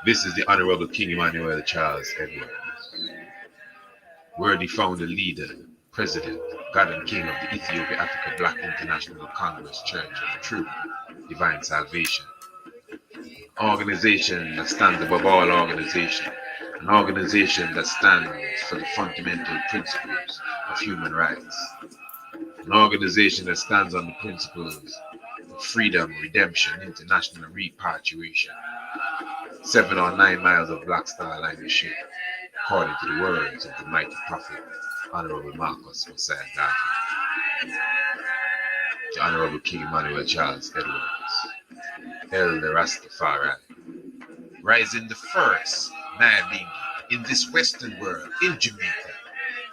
This is the Honorable King Emmanuel Charles Edward, worthy founder, leader, president, God and King of the Ethiopia Africa Black International Congress Church of True Divine Salvation, organization that stands above all organization, an organization that stands for the fundamental principles of human rights, an organization that stands on the principles of freedom, redemption, international repatriation, 7 or 9 miles of Black Star Line ship, according to the words of the mighty prophet, Honorable Marcus Messiah Garvey, the Honorable King Emmanuel Charles Edwards, Elder Rastafari, rising the first Nyabingi in this Western world in Jamaica,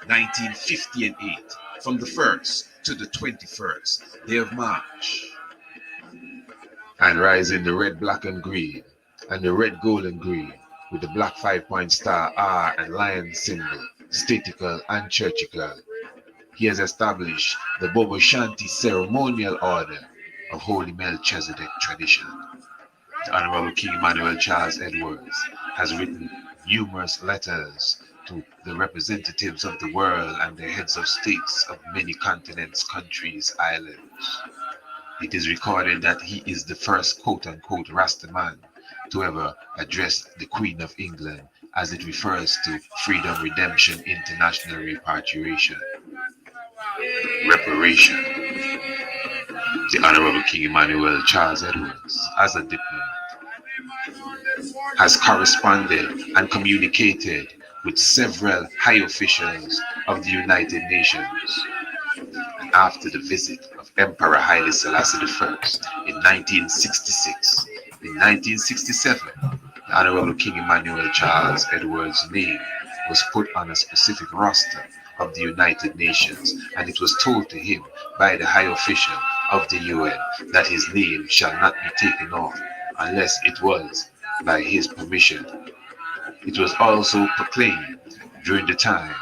1958, from the 1st to the 21st day of March, and rising the red, black, and green, and the red, gold, and green, with the black 5-point star R and lion symbol, statical and churchical. He has established the Bobo Shanti ceremonial order of Holy Melchizedek tradition. The Honorable King Emmanuel Charles Edwards has written numerous letters to the representatives of the world and the heads of states of many continents, countries, islands. It is recorded that he is the first quote-unquote Rastaman to ever address the Queen of England as it refers to freedom, redemption, international repatriation, reparation. The Honorable King Emmanuel Charles Edwards, as a diplomat, has corresponded and communicated with several high officials of the United Nations. And after the visit of Emperor Haile Selassie I in 1966, in 1967, the Honorable King Emmanuel Charles Edwards' name was put on a specific roster of the United Nations, and it was told to him by the high official of the UN that his name shall not be taken off unless it was by his permission. It was also proclaimed during the time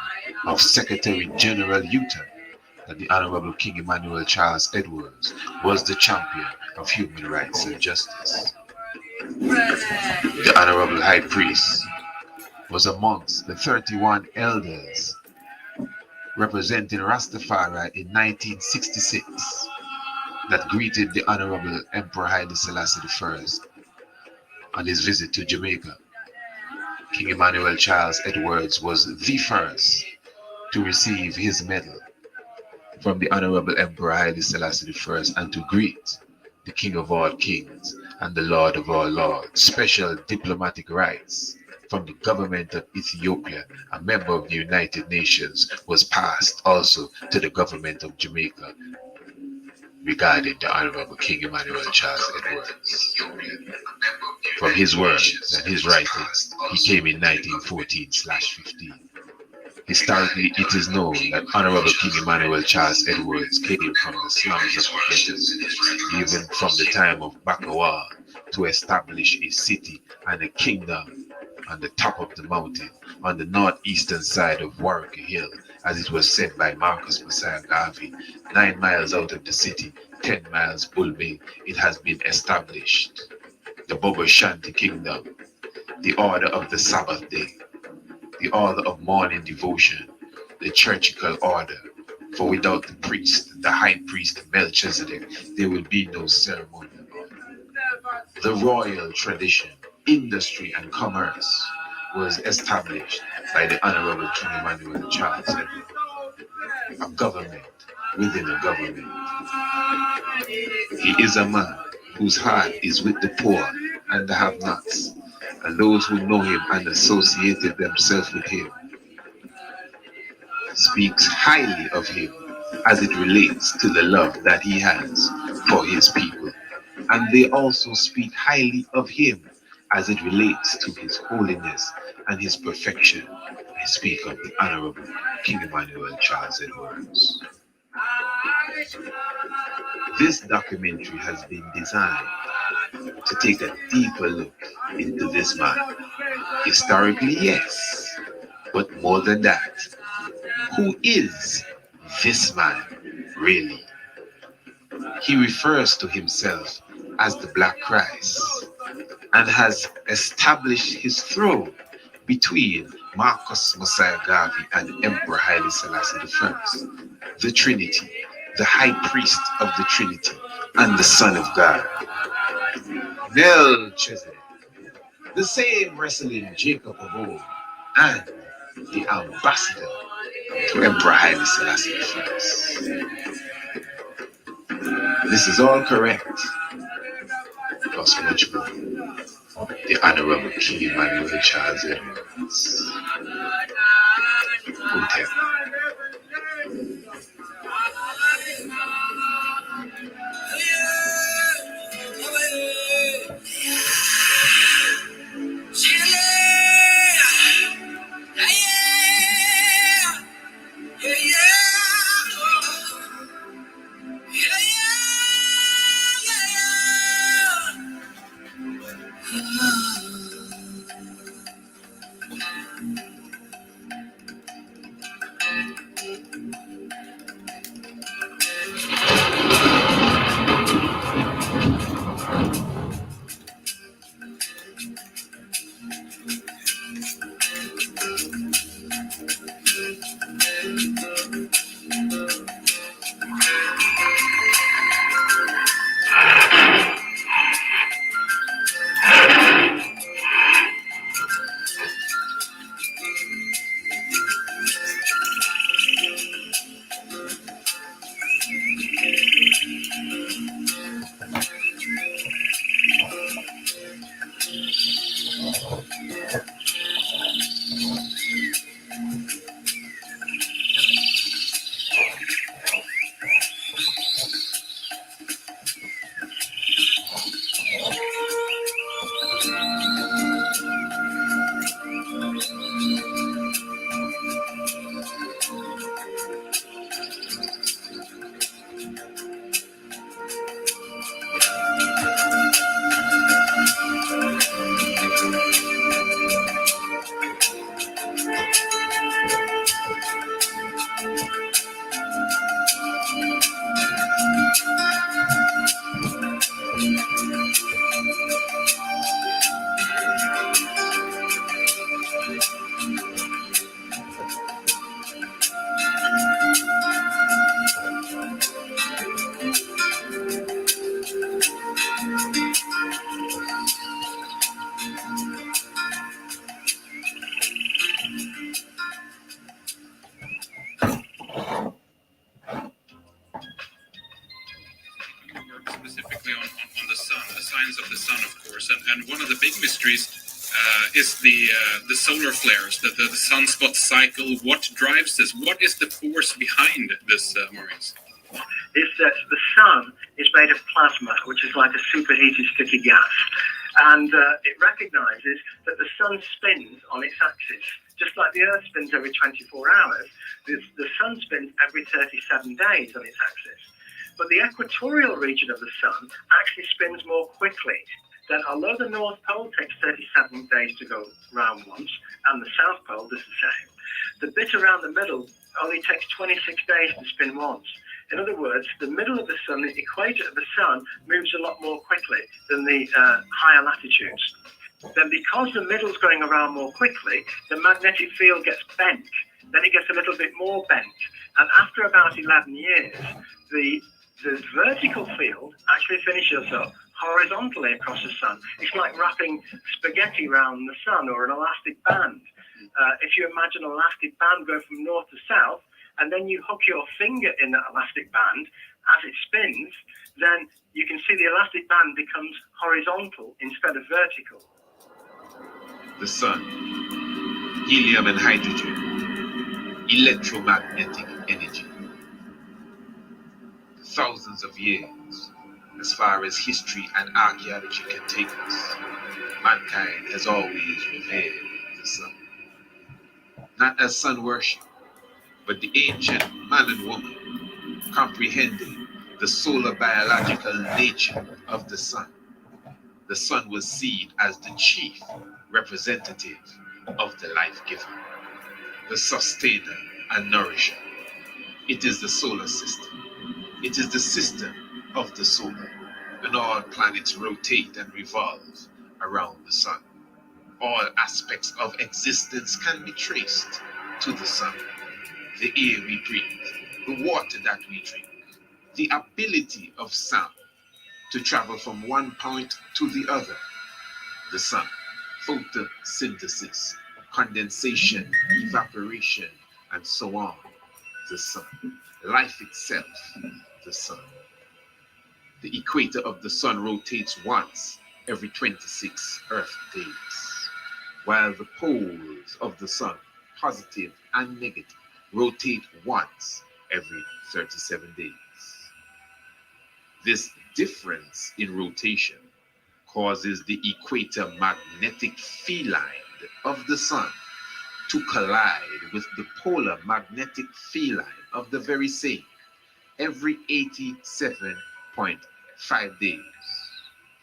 of Secretary General Utah that the Honorable King Emmanuel Charles Edwards was the champion of human rights and justice. The Honorable High Priest was amongst the 31 elders representing Rastafari in 1966 that greeted the Honorable Emperor Haile Selassie I on his visit to Jamaica. King Emmanuel Charles Edwards was the first to receive his medal from the Honorable Emperor Haile Selassie I and to greet the King of all kings and the Lord of all lords. Special diplomatic rights from the government of Ethiopia, a member of the United Nations, was passed also to the government of Jamaica regarding the Honorable King Emmanuel Charles Edwards. From his words and his writings, he came in 1914/15. Historically, it is known that Honorable King Emmanuel Charles Edwards came from the slums of the ghettos, even from the time of Bakawa, to establish a city and a kingdom on the top of the mountain, on the northeastern side of Warwick Hill, as it was said by Marcus Messiah Garvey, 9 miles out of the city, 10 miles Bulbing, it has been established. The Bobo Shanti Kingdom, the order of the Sabbath day, the order of morning devotion, the churchical order, for without the priest, the high priest Melchizedek, there will be no ceremonial order. The royal tradition, industry and commerce was established by the Honorable King Emmanuel Charles Edward. A government within a government. He is a man whose heart is with the poor and the have-nots, and those who know him and associated themselves with him speaks highly of him as it relates to the love that he has for his people. And they also speak highly of him as it relates to his holiness and his perfection. I speak of the Honorable King Emmanuel Charles Edwards. This documentary has been designed to take a deeper look into this man. Historically, yes, but more than that, who is this man really? He refers to himself as the Black Christ. and has established his throne between Marcus Messiah Garvey and Emperor Haile Selassie I, the Trinity, the High Priest of the Trinity, and the Son of God. Melchizedek, the same wrestling Jacob of old, and the ambassador to Emperor Haile Selassie I. This is all correct, plus much more. The Honorable King Emmanuel Charles Edmonds. Hotel. Specifically on the sun, the science of the sun, of course, and one of the big mysteries is the solar flares, the sunspot cycle. What drives this? What is the force behind this, Maurice? Is that the sun is made of plasma, which is like a superheated sticky gas, and it recognizes that the sun spins on its axis. Just like the Earth spins every 24 hours, the sun spins every 37 days on its axis. But the equatorial region of the sun actually spins more quickly. Then, although the North Pole takes 37 days to go round once, and the South Pole does the same, the bit around the middle only takes 26 days to spin once. In other words, the middle of the sun, the equator of the sun, moves a lot more quickly than the higher latitudes. Then because the middle's going around more quickly, the magnetic field gets bent. Then it gets a little bit more bent. And after about 11 years, the vertical field actually finishes up horizontally across the sun. It's like wrapping spaghetti around the sun or an elastic band. If you imagine an elastic band go from north to south, and then you hook your finger in that elastic band as it spins, then you can see the elastic band becomes horizontal instead of vertical. The sun, helium and hydrogen, electromagnetic energy. Thousands of years, as far as history and archaeology can take us, mankind has always revered the sun. Not as sun worship, but the ancient man and woman comprehending the solar biological nature of the sun. The sun was seen as the chief representative of the life giver, the sustainer and nourisher. It is the solar system. It is the system of the solar, and all planets rotate and revolve around the sun. All aspects of existence can be traced to the sun. The air we breathe, the water that we drink, the ability of sound to travel from one point to the other, the sun, photosynthesis, condensation, evaporation, and so on, the sun, life itself, the sun. The equator of the sun rotates once every 26 Earth days, while the poles of the sun, positive and negative, rotate once every 37 days. This difference in rotation causes the equator magnetic field line of the sun to collide with the polar magnetic field line of the very same every 87.5 days.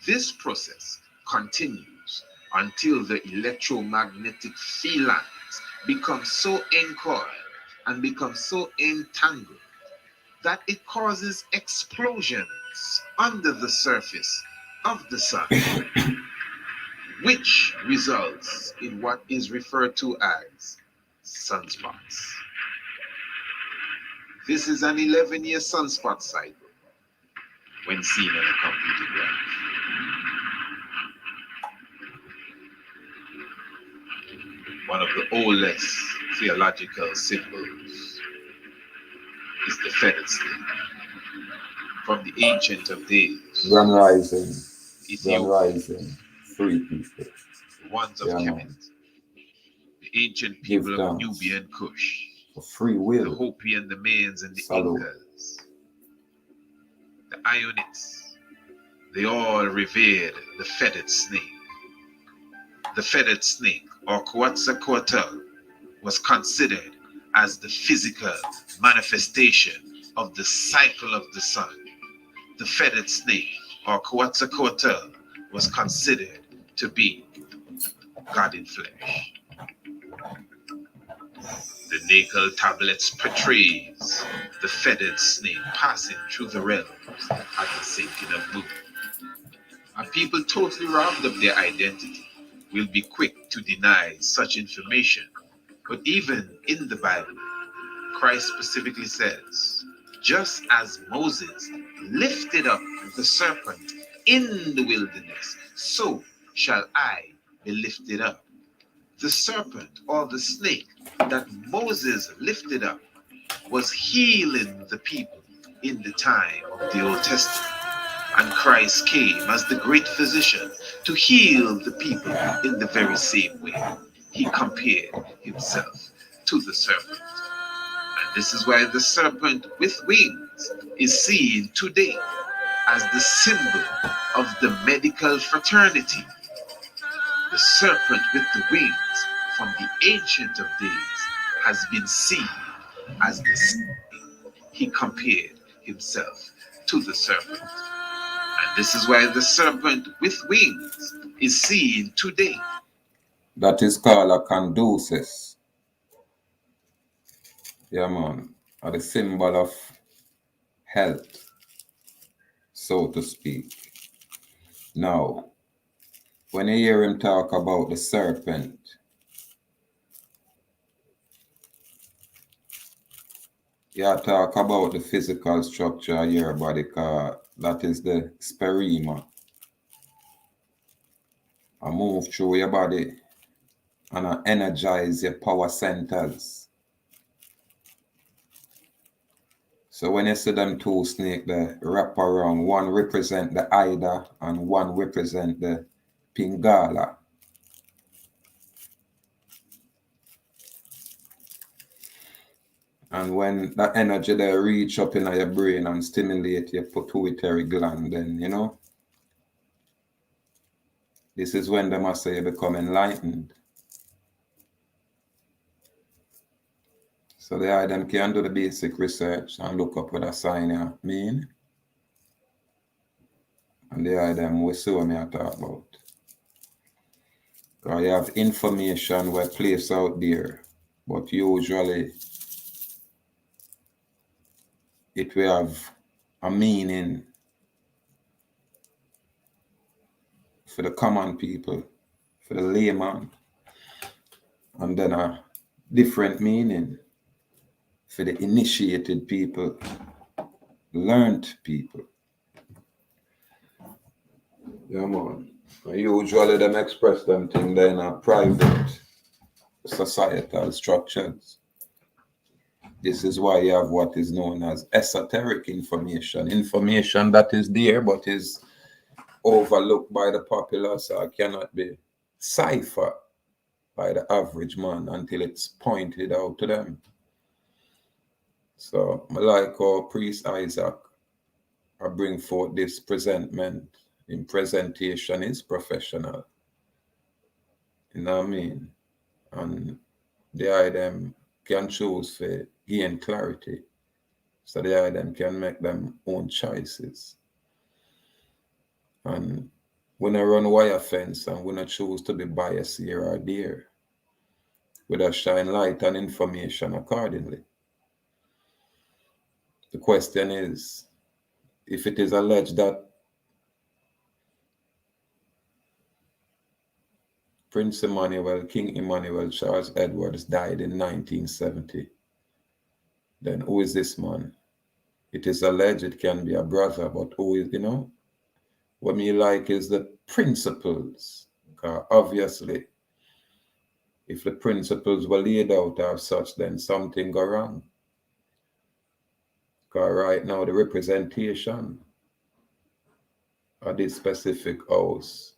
This process continues until the electromagnetic field lines become so encoiled and become so entangled that it causes explosions under the surface of the sun, which results in what is referred to as sunspots. This is an 11-year sunspot cycle when seen on a computer graph. One of the oldest theological symbols is the feathered snake. From the ancient of days, Grand Rising, Ethiopia, Grand Rising, free people. the ones of Yeah, Kemet, man. the ancient Give people of thanks Nubia and Kush, for free the will. Hopi and the Mayans and the Salute. Incas, the Ionics, they all revered the feathered snake. The feathered snake, or Quetzalcoatl, was considered as the physical manifestation of the cycle of the sun. The feathered snake, or Quetzalcoatl, was considered to be God in flesh. The Nacre tablets portrays the feathered snake passing through the realms at the sinking of moon. And people totally robbed of their identity will be quick to deny such information. But even in the Bible, Christ specifically says, just as Moses lifted up the serpent in the wilderness, so shall I be lifted up. The serpent or the snake that Moses lifted up was healing the people in the time of the Old Testament. And Christ came as the great physician to heal the people in the very same way. He compared himself to the serpent. And this is why the serpent with wings is seen today as the symbol of the medical fraternity. The serpent with the wings from the ancient of days has been seen as the snake. He compared himself to the serpent. And this is why the serpent with wings is seen today. That is called a conduces. Yeah, man. Or the symbol of health, so to speak. Now, when you hear him talk about the serpent, you talk about the physical structure of your body, because that is the sperma. I move through your body and I energize your power centers. So when you see them two snakes that wrap around, one represent the Ida and one represent the Pingala. And when that energy there reach up in your brain and stimulate your pituitary gland, then, you know, this is when they must say you become enlightened. So the item can do the basic research and look up what a sign mean. And the item we see what I talk about. Because you have information where placed out there, but usually it will have a meaning for the common people, for the layman, and then a different meaning for the initiated people, learned people. Yeah, man. Usually them express them things in a private societal structures. This is why you have what is known as esoteric information. Information that is there but is overlooked by the populace or cannot be ciphered by the average man until it's pointed out to them. So I like how Priest Isaac I bring forth this presentment. In presentation is professional. You know what I mean? And the item can choose to gain clarity. So the item can make them own choices. And when I run wire fence and when I choose to be biased here or there, we just shine light and information accordingly. The question is, if it is alleged that Prince Emmanuel, King Emmanuel Charles Edwards died in 1970, then who is this man? It is alleged it can be a brother, but who is, what me like is the principles. Obviously, if the principles were laid out as such, then something go wrong. Because right now, the representation of this specific house,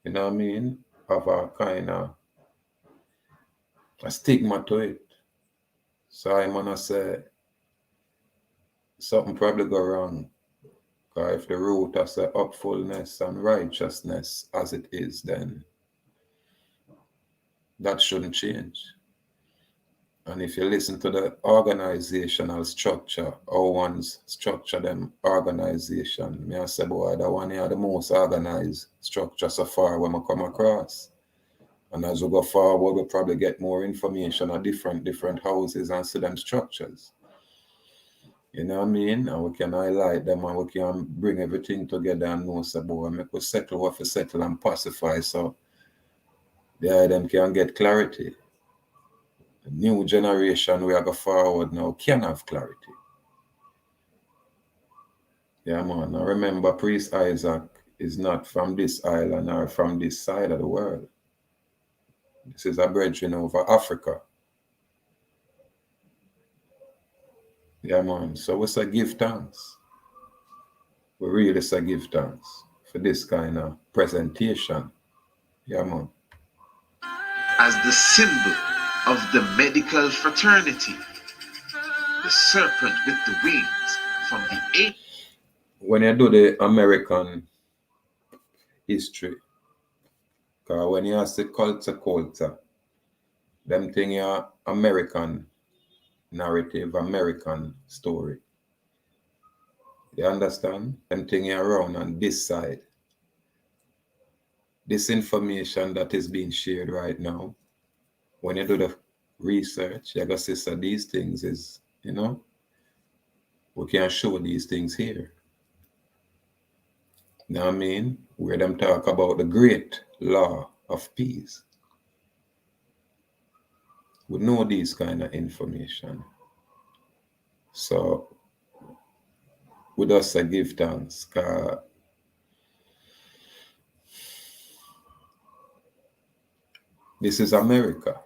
you know what I mean, of a kind of a stigma to it. So I'm gonna say something probably go wrong. Because if the root of the upfulness and righteousness as it is, then that shouldn't change. And if you listen to the organizational structure, how one's structure them organization, me I say, boy, that one is the most organized structure so far when I come across. And as we go forward, we'll probably get more information on different houses and see them structures. You know what I mean? And we can highlight them and we can bring everything together and know, so boy, make we settle what we settle and pacify so the them can get clarity. The new generation we are go forward now can have clarity. Yeah, man. I remember Priest Isaac is not from this island or from this side of the world. This is a brethren over Africa. Yeah, man. So we say give thanks. We really say give thanks for this kind of presentation. Yeah, man. As the symbol of the medical fraternity, the serpent with the wings from the ancient. When you do the American history, because when you ask the culture, them thing are American narrative, American story. You understand? Them thing are around on this side. This information that is being shared right now, when you do the research, you gotta see so these things is, we can show these things here. You know what I mean? Where them talk about the great law of peace. We know these kind of information. So we just say give thanks. This is America.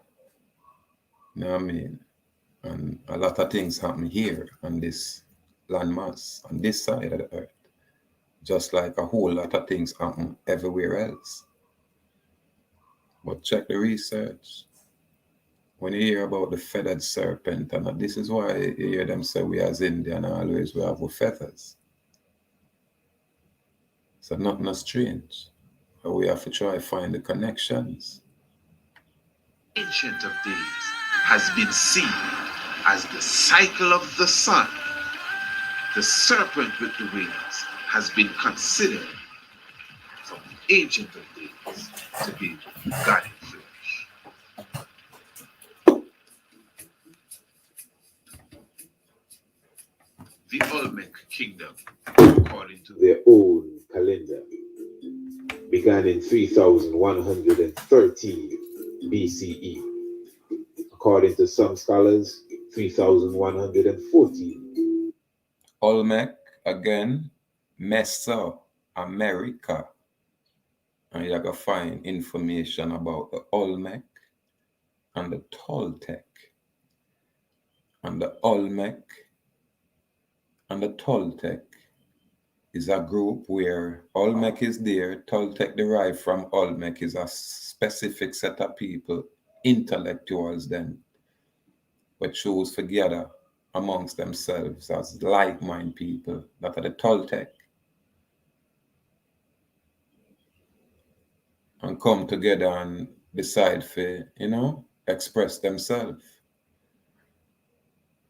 You know what I mean? And a lot of things happen here on this landmass, on this side of the earth. Just like a whole lot of things happen everywhere else. But check the research. When you hear about the feathered serpent, and this is why you hear them say we as Indian always we have our feathers. So nothing strange. But we have to try to find the connections. Ancient of Days has been seen as the cycle of the sun. The serpent with the wings has been considered from the Ancient of Days to be God in flesh. The Olmec kingdom, according to their own calendar, began began in 3113 BCE. According to some scholars, 3114. Olmec, again, Mesoamerica. And you're going to find information about the Olmec and the Toltec. And the Olmec and the Toltec is a group where Olmec is there. Toltec derived from Olmec is a specific set of people, intellectuals then, but choose together amongst themselves as like-minded people that are the Toltec, and come together and decide for, express themselves.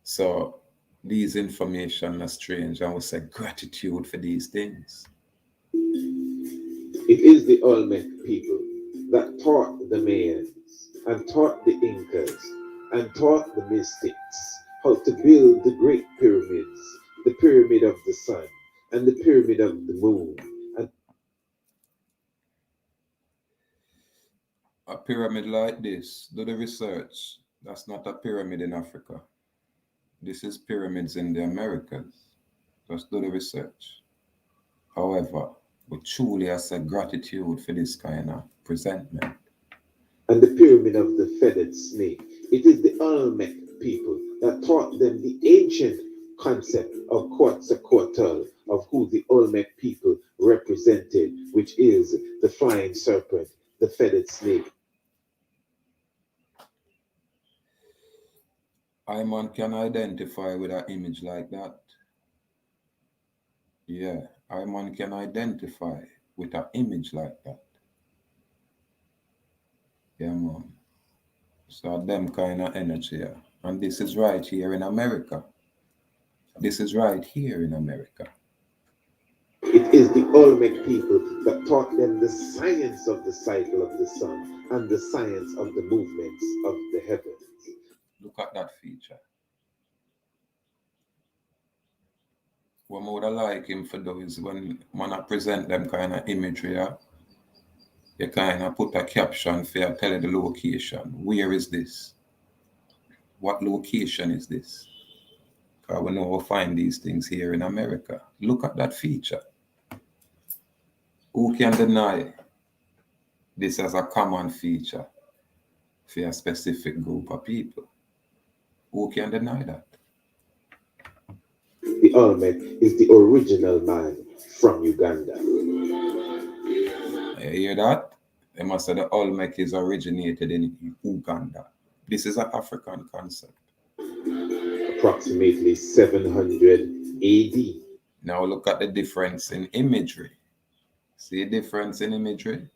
So these information are strange, and we say gratitude for these things. It is the Olmec people that taught the Mayans and taught the Incas and taught the mystics how to build the great pyramids, the pyramid of the sun and the pyramid of the moon. And a pyramid like this, do the research. That's not a pyramid in Africa. This is pyramids in the Americas. Just do the research. However, we truly have a gratitude for this kind of presentment. And the pyramid of the feathered snake. It is the Olmec people that taught them the ancient concept of Quetzalcoatl, of who the Olmec people represented, which is the flying serpent, the feathered snake. I man can identify with an image like that. Yeah, I man can identify with an image like that. Yeah, man. So them kind of energy here. And this is right here in America. This is right here in America. It is the Olmec people that taught them the science of the cycle of the sun and the science of the movements of the heavens. Look at that feature. What I would like him for do is when I present them kind of imagery, you kind of put a caption for you, tell you the location. Where is this? What location is this? Because we know we'll find these things here in America. Look at that feature. Who can deny this as a common feature for a specific group of people? Who can deny that? The Olmec is the original man from Uganda. You hear that? They must say the Olmec is originated in Uganda. This is an African concept. Approximately 700 AD. Now look at the difference in imagery. See the difference in imagery?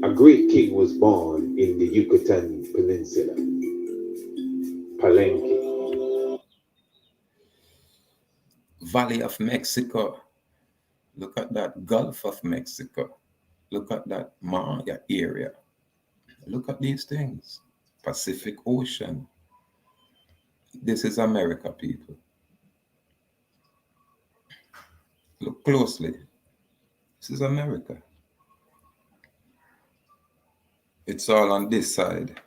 A great king was born in the Yucatan Peninsula, Palenque. Valley of Mexico. Look at that Gulf of Mexico. Look at that Maya area. Look at these things. Pacific Ocean. This is America, people. Look closely. This is America. It's all on this side.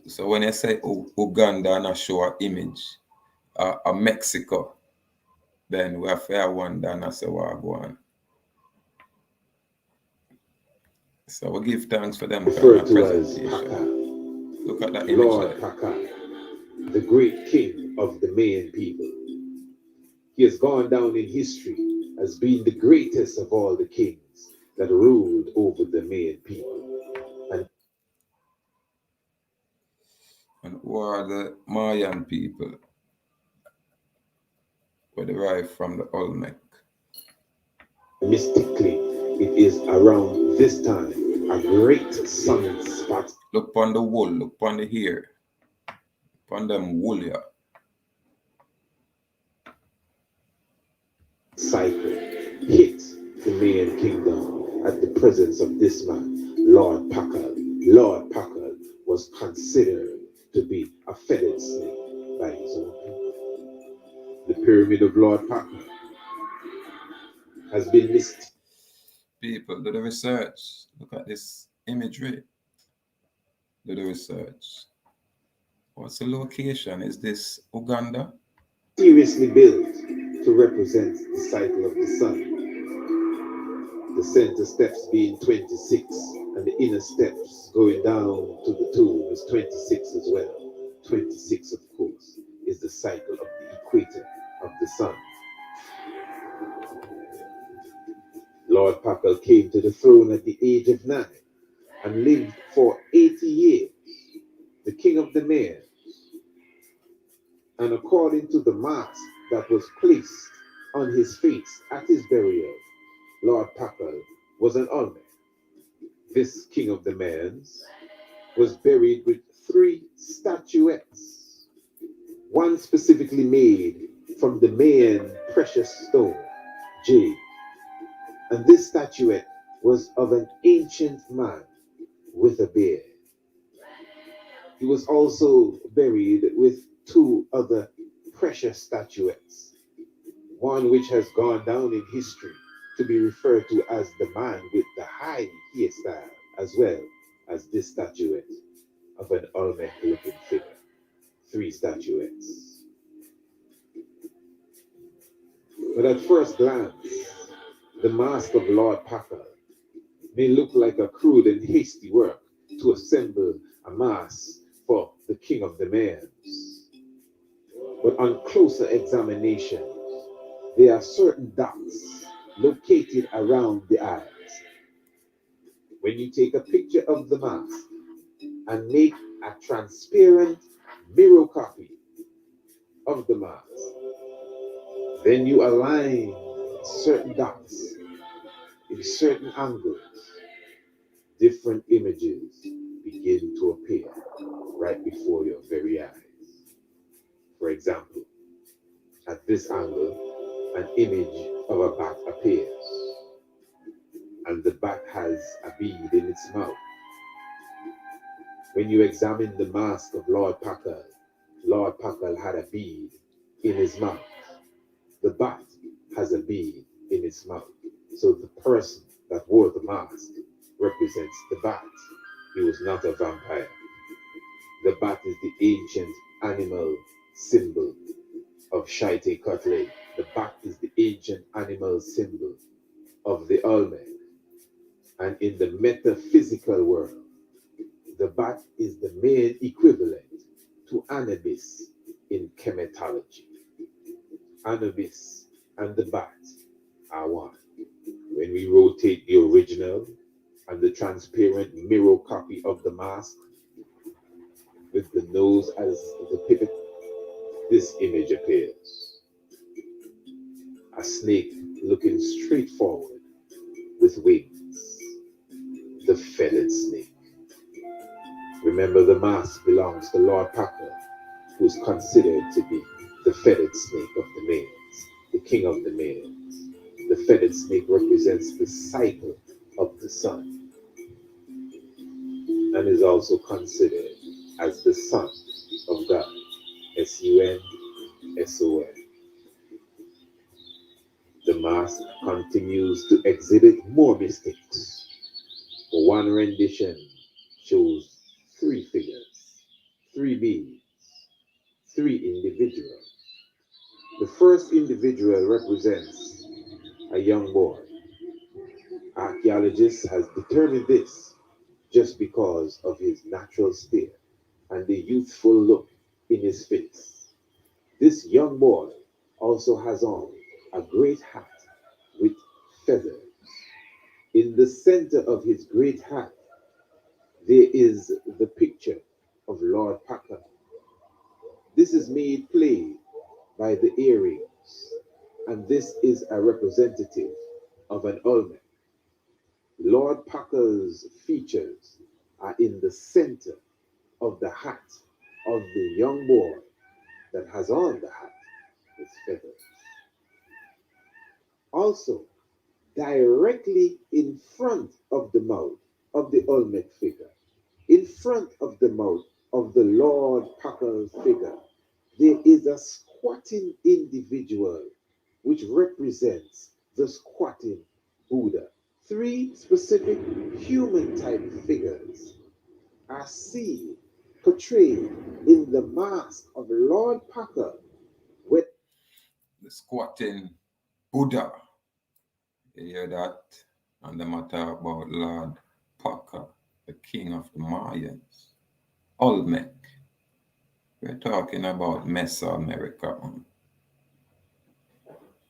So when I say Uganda and I show an image of Mexico, then we have fair one and I say what go on. So we give thanks for them Referred to as presentation. Paka. Look at that image. Lord Paka, the great king of the Mayan people. He has gone down in history as being the greatest of all the kings that ruled over the Mayan people. And who are the Mayan people? Were derived from the Olmec. Mystically, it is around this time a great sunspot. Look upon the wool, look upon the hair, upon them wool here. Cycle hit the Mayan kingdom at the presence of this man, Lord Pakal. Lord Pakal was considered to be a feathered snake by his own people. The pyramid of Lord Pakal has been missed. People, do the research. Look at this imagery. Do the research. What's the location? Is this Uganda? Seriously built to represent the cycle of the sun. The center steps being 26 and the inner steps going down to the tomb is 26 as well. 26, of course, is the cycle of the equator of the sun. Lord Chappell came to the throne at the age of 9 and lived for 80 years, the king of the Mayans. And according to the mask that was placed on his face at his burial, Lord Chappell was an Olmec. This king of the Mayans was buried with 3 statuettes, one specifically made from the Mayan precious stone, jade. And this statuette was of an ancient man with a beard. He was also buried with 2 other precious statuettes, one which has gone down in history to be referred to as the man with the high hairstyle, as well as this statuette of an Olmec-looking figure. 3 statuettes. But at first glance, the mask of Lord Chappell may look like a crude and hasty work to assemble a mask for the king of the Mayans. But on closer examination, there are certain dots located around the eyes. When you take a picture of the mask and make a transparent mirror copy of the mask, then you align certain dots in certain angles, different images begin to appear right before your very eyes. For example, at this angle, an image of a bat appears, and the bat has a bead in its mouth. When you examine the mask of Lord Chappell had a bead in his mouth. The bat has a bead in its mouth. So the person that wore the mask represents the bat. He was not a vampire. The bat is the ancient animal symbol of Shaite Kotle. The bat is the ancient animal symbol of the Olmec. And in the metaphysical world, the bat is the main equivalent to Anubis in chematology. Anubis and the bat are one. When we rotate the original and the transparent mirror copy of the mask with the nose as the pivot, this image appears. A snake looking straight forward with wings. The feathered snake. Remember, the mask belongs to Lord Chappell, who is considered to be the feathered snake of the Mayans, the king of the Mayans. The feathered snake represents the cycle of the sun and is also considered as the son of God, S-U-N-S-O-N. The mask continues to exhibit more mystics. One rendition shows 3 figures, 3 beings, 3 individuals. The first individual represents a young boy. Archaeologists has determined this just because of his natural stare and the youthful look in his face. This young boy also has on a great hat with feathers. In the center of his great hat, there is the picture of Lord Chappell. This is made plain by the earrings, and this is a representative of an Olmec. Lord Chappell's features are in the center of the hat of the young boy that has on the hat with feathers. Also, directly in front of the mouth of the Olmec figure, in front of the mouth of the Lord Chappell figure, there is a squatting individual which represents the squatting Buddha. Three specific human type figures are seen portrayed in the mask of Lord Packer with The squatting Buddha. You hear that? And the matter about Lord Packer, the king of the Mayans. Olmec. We're talking about Mesoamerica.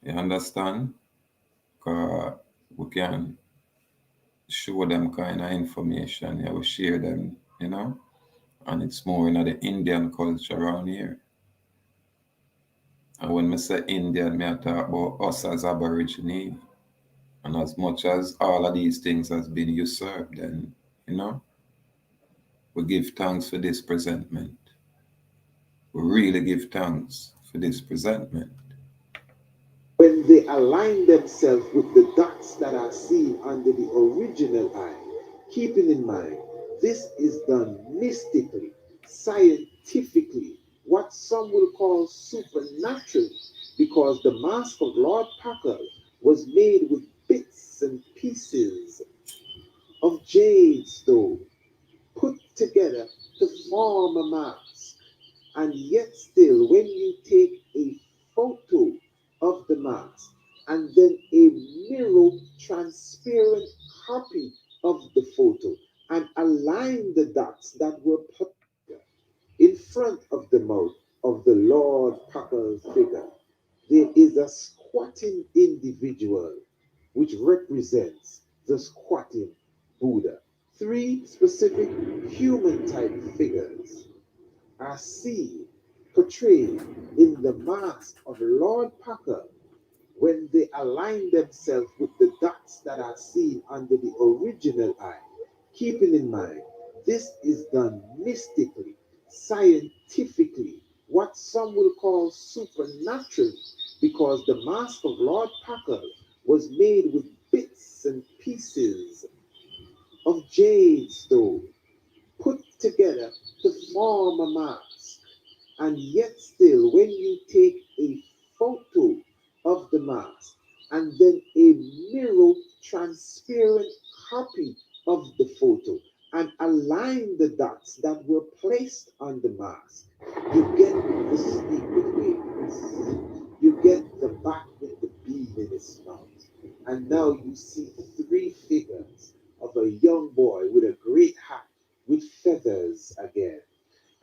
You understand? Because we can show them kind of information. Yeah, we share them, you know? And it's more in the Indian culture around here. And when I say Indian, I talk about us as Aborigine. And as much as all of these things has been usurped, then, you know, we give thanks for this presentment. We really give thanks for this presentment. when they align themselves with the dots that are seen under the original eye, keeping in mind this is done mystically, scientifically, what some will call supernaturally, because the mask of Lord Packer was made with bits and pieces of jade stone put together to form a mask. And yet still, when you take a photo of the mask and then a mirror transparent copy of the photo and align the dots that were put in front of the mouth of the Lord Packer's figure, there is a squatting individual which represents the squatting Buddha. Three specific human type figures are seen portrayed in the mask of Lord Packer when they align themselves with the dots that are seen under the original eye, keeping in mind this is done mystically, scientifically, what some will call supernaturally, because the mask of Lord Packer was made with bits and pieces of jade stone put together to form a mask. And yet still, when you take a photo of the mask and then a mirror transparent copy of the photo and align the dots that were placed on the mask, you get the snake with wings. You get the bat with the bead in its mouth. And now you see three figures of a young boy with a great hat with feathers again.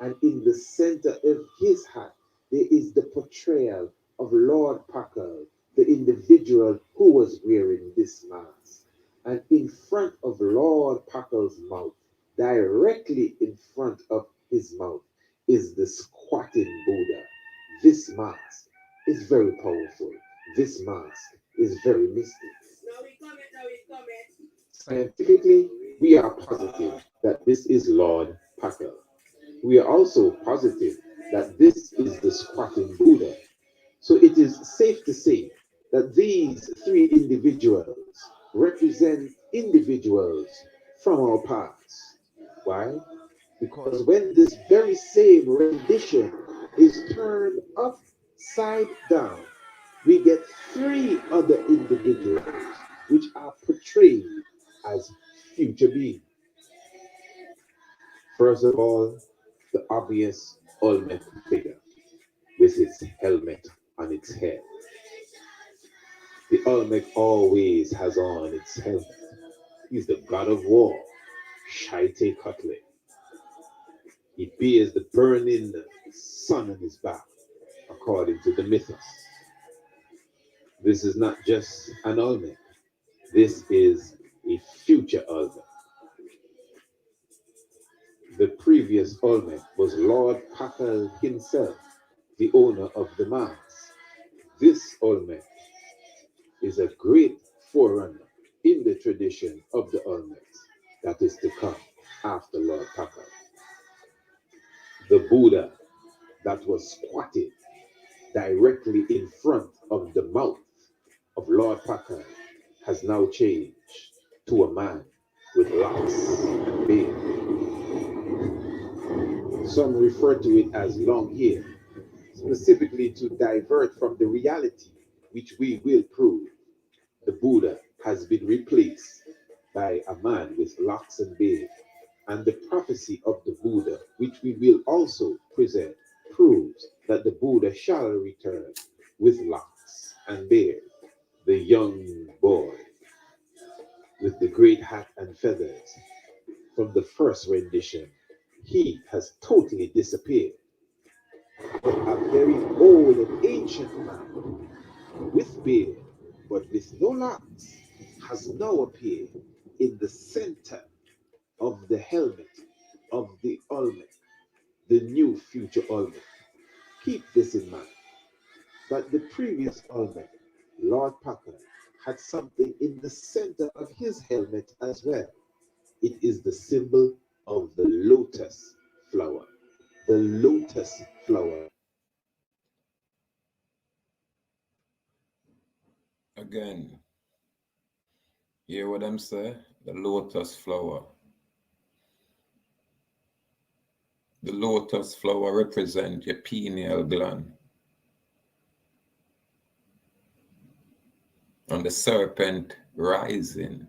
And in the center of his hat, there is the portrayal of Lord Packer, the individual who was wearing this mask. And in front of Lord Packer's mouth, directly in front of his mouth, is the squatting Buddha. This mask is very powerful. This mask is very mystic. Scientifically, we are positive that this is Lord Packer. We are also positive that this is the squatting Buddha. So it is safe to say that these three individuals represent individuals from our past. Why? Because when this very same rendition is turned upside down, we get three other individuals which are portrayed as future beings. First of all, the obvious Olmec figure with its helmet on its head. The Olmec always has on its helmet. He's the god of war, Shaite Cutlet. He bears the burning sun on his back, according to the mythos. This is not just an Olmec. This is a future Olmec. The previous Olmec was Lord Packer himself, the owner of the mask. This Olmec is a great forerunner in the tradition of the Olmecs that is to come after Lord Packer. The Buddha that was squatted directly in front of the mouth of Lord Packer has now changed to a man with locks and beard. Some refer to it as long hair, specifically to divert from the reality which we will prove. The Buddha has been replaced by a man with locks and beard, and the prophecy of the Buddha, which we will also present, proves that the Buddha shall return with locks and beard. The young boy with the great hat and feathers from the first rendition, he has totally disappeared. But a very old and ancient man with beard, but with no locks, has now appeared in the center of the helmet of the Olmec, the new future Olmec. Keep this in mind, that the previous Olmec, Lord Packer, had something in the center of his helmet as well. It is the symbol of the lotus flower. The lotus flower. Again, hear what I'm saying? The lotus flower. The lotus flower represents your pineal gland. And the serpent rising.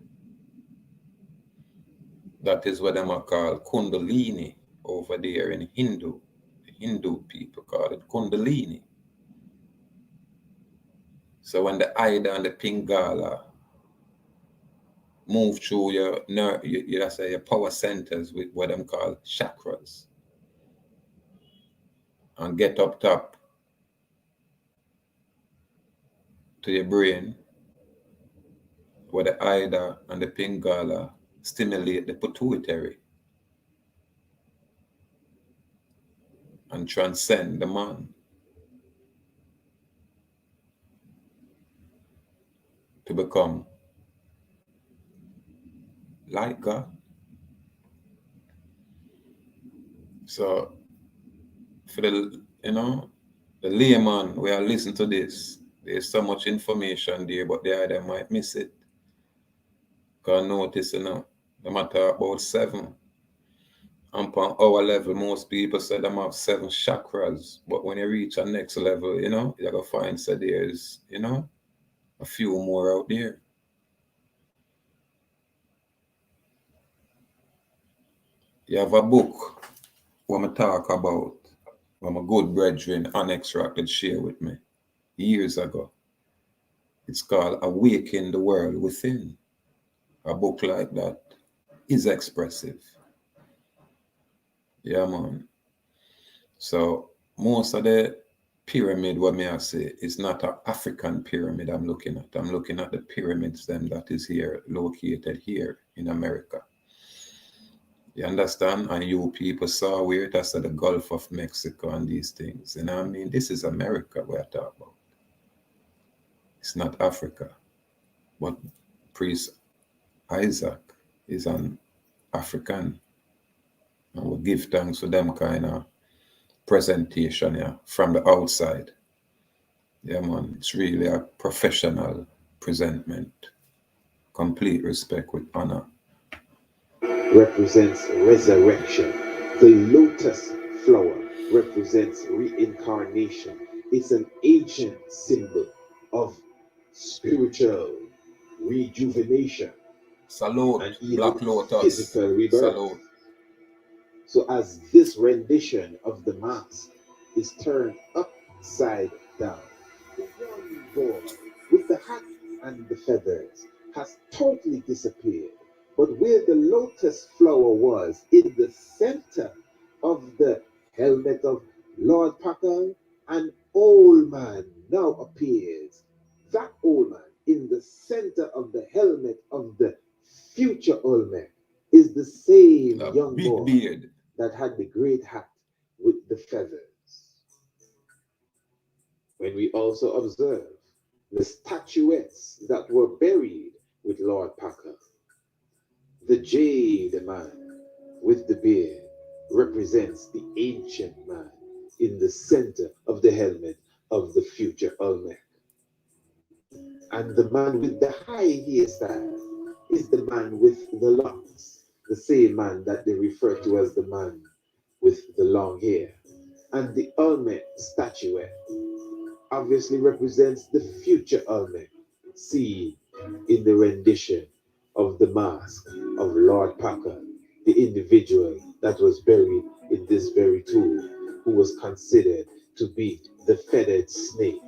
That is what them are called Kundalini over there in Hindu. The Hindu people call it Kundalini. So when the Ida and the Pingala move through your power centers with what them call chakras and get up top to your brain, where the Ida and the Pingala stimulate the pituitary and transcend the man to become like God. So for the layman where I listen to this, there's so much information there, but the other might miss it. Because notice, no matter about 7. And on our level, most people say them have 7 chakras. But when you reach a next level, you're going to find that there's, a few more out there. You have a book where I talk about, where my good brethren, Unextract, did share with me years ago. It's called Awaken the World Within. A book like that is expressive. Yeah, man. So most of the pyramid, what may I say, is not an African pyramid I'm looking at. I'm looking at the pyramids them that is here, located here in America. You understand? And you people saw where it is at the Gulf of Mexico and these things. You know what I mean? This is America we're talking about. It's not Africa. But Priest Isaac is an African. And we give thanks for them kind of presentation, yeah, from the outside. Yeah, man, it's really a professional presentment. Complete respect with honor. Represents resurrection. The lotus flower represents reincarnation. It's an ancient symbol of spiritual rejuvenation. Salute, and even Black Lotus. physical rebirth. Salute. So as this rendition of the mask is turned upside down, the young boy with the hat and the feathers has totally disappeared. But where the lotus flower was, in the center of the helmet of Lord Packer, an old man now appears. That old man in the center of the helmet of the future Olmec is the same The young big boy beard. that had the great hat with the feathers. When we also observe the statuettes that were buried with Lord Packer, the jade man with the beard represents the ancient man in the center of the helmet of the future Olmec. And the man with the high hairstyle is the man with the locks, the same man that they refer to as the man with the long hair. And the Olmec statuette obviously represents the future Olmec, seen in the rendition of the mask of Lord Packer, the individual that was buried in this very tomb, who was considered to be the feathered snake,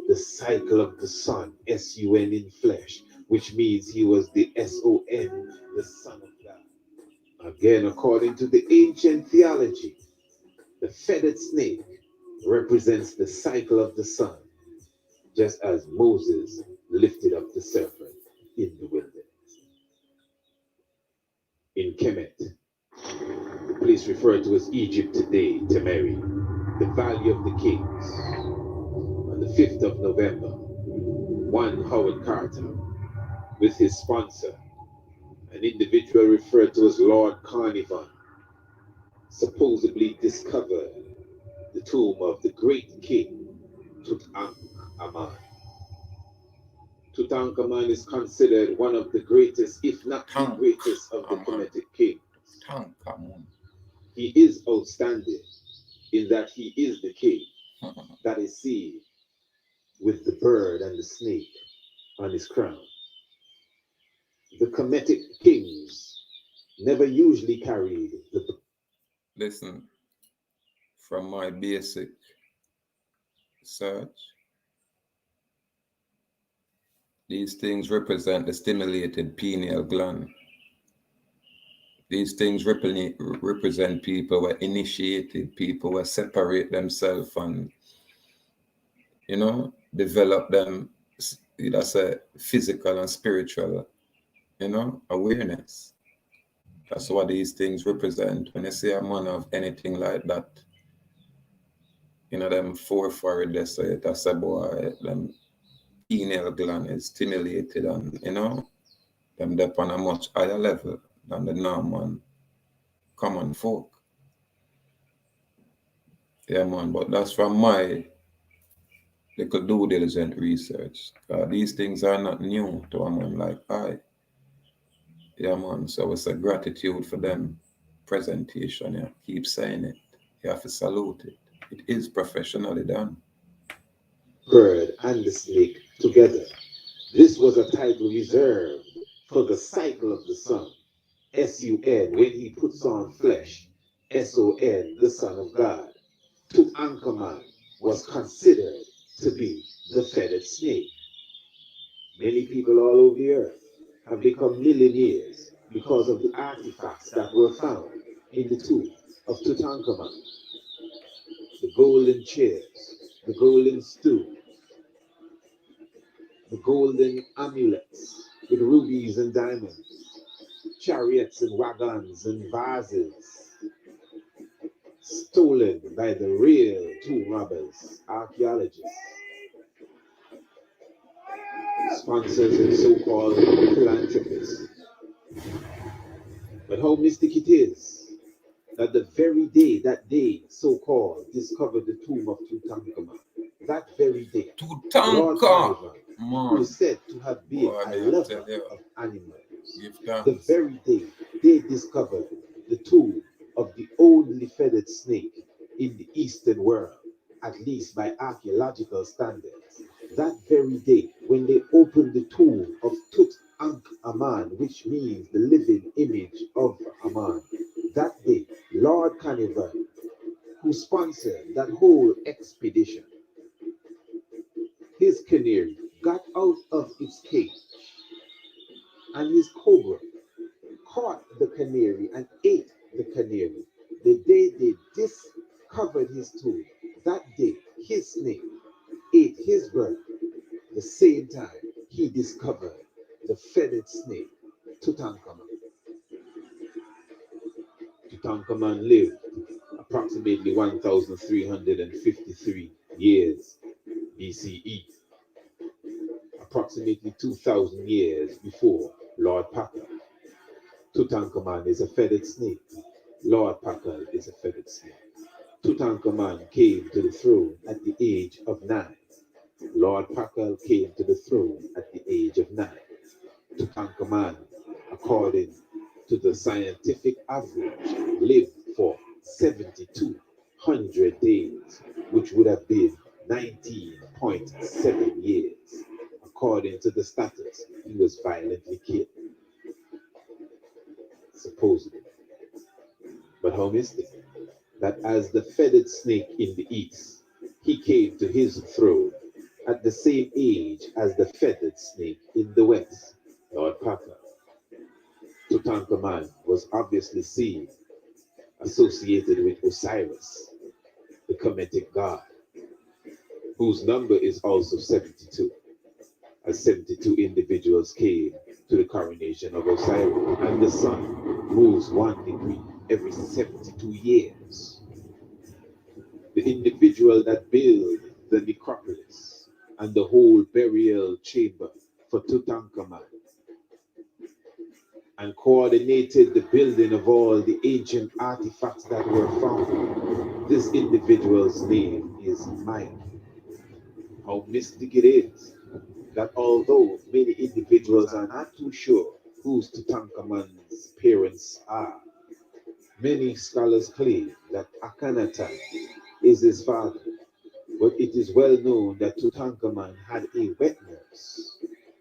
the cycle of the sun, S-U-N in flesh, which means he was the S-O-N, the Son of God. Again, according to the ancient theology, the feathered snake represents the cycle of the sun, just as Moses lifted up the serpent in the wilderness. In Kemet, the place referred to as Egypt today, Temeri, the Valley of the Kings, on the 5th of November, one Howard Carter, with his sponsor, an individual referred to as Lord Carnarvon, supposedly discovered the tomb of the great king Tutankhamun. Tutankhamun is considered one of the greatest, if not the greatest, of the Kemetic kings. He is outstanding in that he is the king that is seen with the bird and the snake on his crown. The Kemetic kings never usually carried the... Listen, from my basic search, these things represent the stimulated pineal gland. These things represent people who are initiated, people who separate themselves and, develop them, that's a physical and spiritual, awareness. That's what these things represent. When you see a man of anything like that, them forehead, they say, that's a boy, them pineal gland is stimulated and, them up on a much higher level than the normal common folk. Yeah, man, but that's from my little due diligent research. These things are not new to a man like I. Yeah, man, so it's a gratitude for them presentation. Yeah, keep saying it. You have to salute it. It is professionally done. Bird and the snake together. This was a title reserved for the cycle of the sun, S-U-N, when he puts on flesh, S-O-N, the Son of God. Tutankhamun was considered to be the feathered snake. Many people all over the earth have become millionaires because of the artifacts that were found in the tomb of Tutankhamun. The golden chairs, the golden stool, the golden amulets with rubies and diamonds, chariots and wagons and vases, stolen by the real tomb robbers, archaeologists, sponsors and so-called philanthropists. But how mystic it is that the very day that they so-called discovered the tomb of Tutankhamun, that very day, Lord Carnarvon, who is said to have been a lover of animals, the very day they discovered the tomb of the only feathered snake in the Eastern world, at least by archaeological standards, that very day when they opened the tomb of Tutankhamun, which means the living image of Aman, that day, Lord Carnarvon, who sponsored that whole expedition, his canary got out of its cage, and his cobra caught the canary and ate the canary. The day they discovered his tomb, that day his snake ate his bird. The same time he discovered the feathered snake, Tutankhamun. Tutankhamun lived approximately 1,353 years BCE, approximately 2,000 years before Lord Packer. Tutankhamun is a feathered snake. Lord Packer is a feathered snake. Tutankhamun came to the throne at the age of 9. Lord Packer came to the throne at the age of 9. Tutankhamun, according to the scientific average, lived for 7,200 days, which would have been 19.7 years, according to the status, he was violently killed, supposedly. But how mystic that as the feathered snake in the east, he came to his throne at the same age as the feathered snake in the west, Lord Papa. Tutankhamun was obviously seen associated with Osiris, the Kemetic god, whose number is also 72, as 72 individuals came to the coronation of Osiris, and the sun moves 1 degree every 72 years. The individual that built the necropolis and the whole burial chamber for Tutankhamun and coordinated the building of all the ancient artifacts that were found. This individual's name is Maya. How mystic it is that although many individuals are not too sure who Tutankhamun's parents are, many scholars claim that Akhenaten is his father, but it is well known that Tutankhamun had a wet nurse,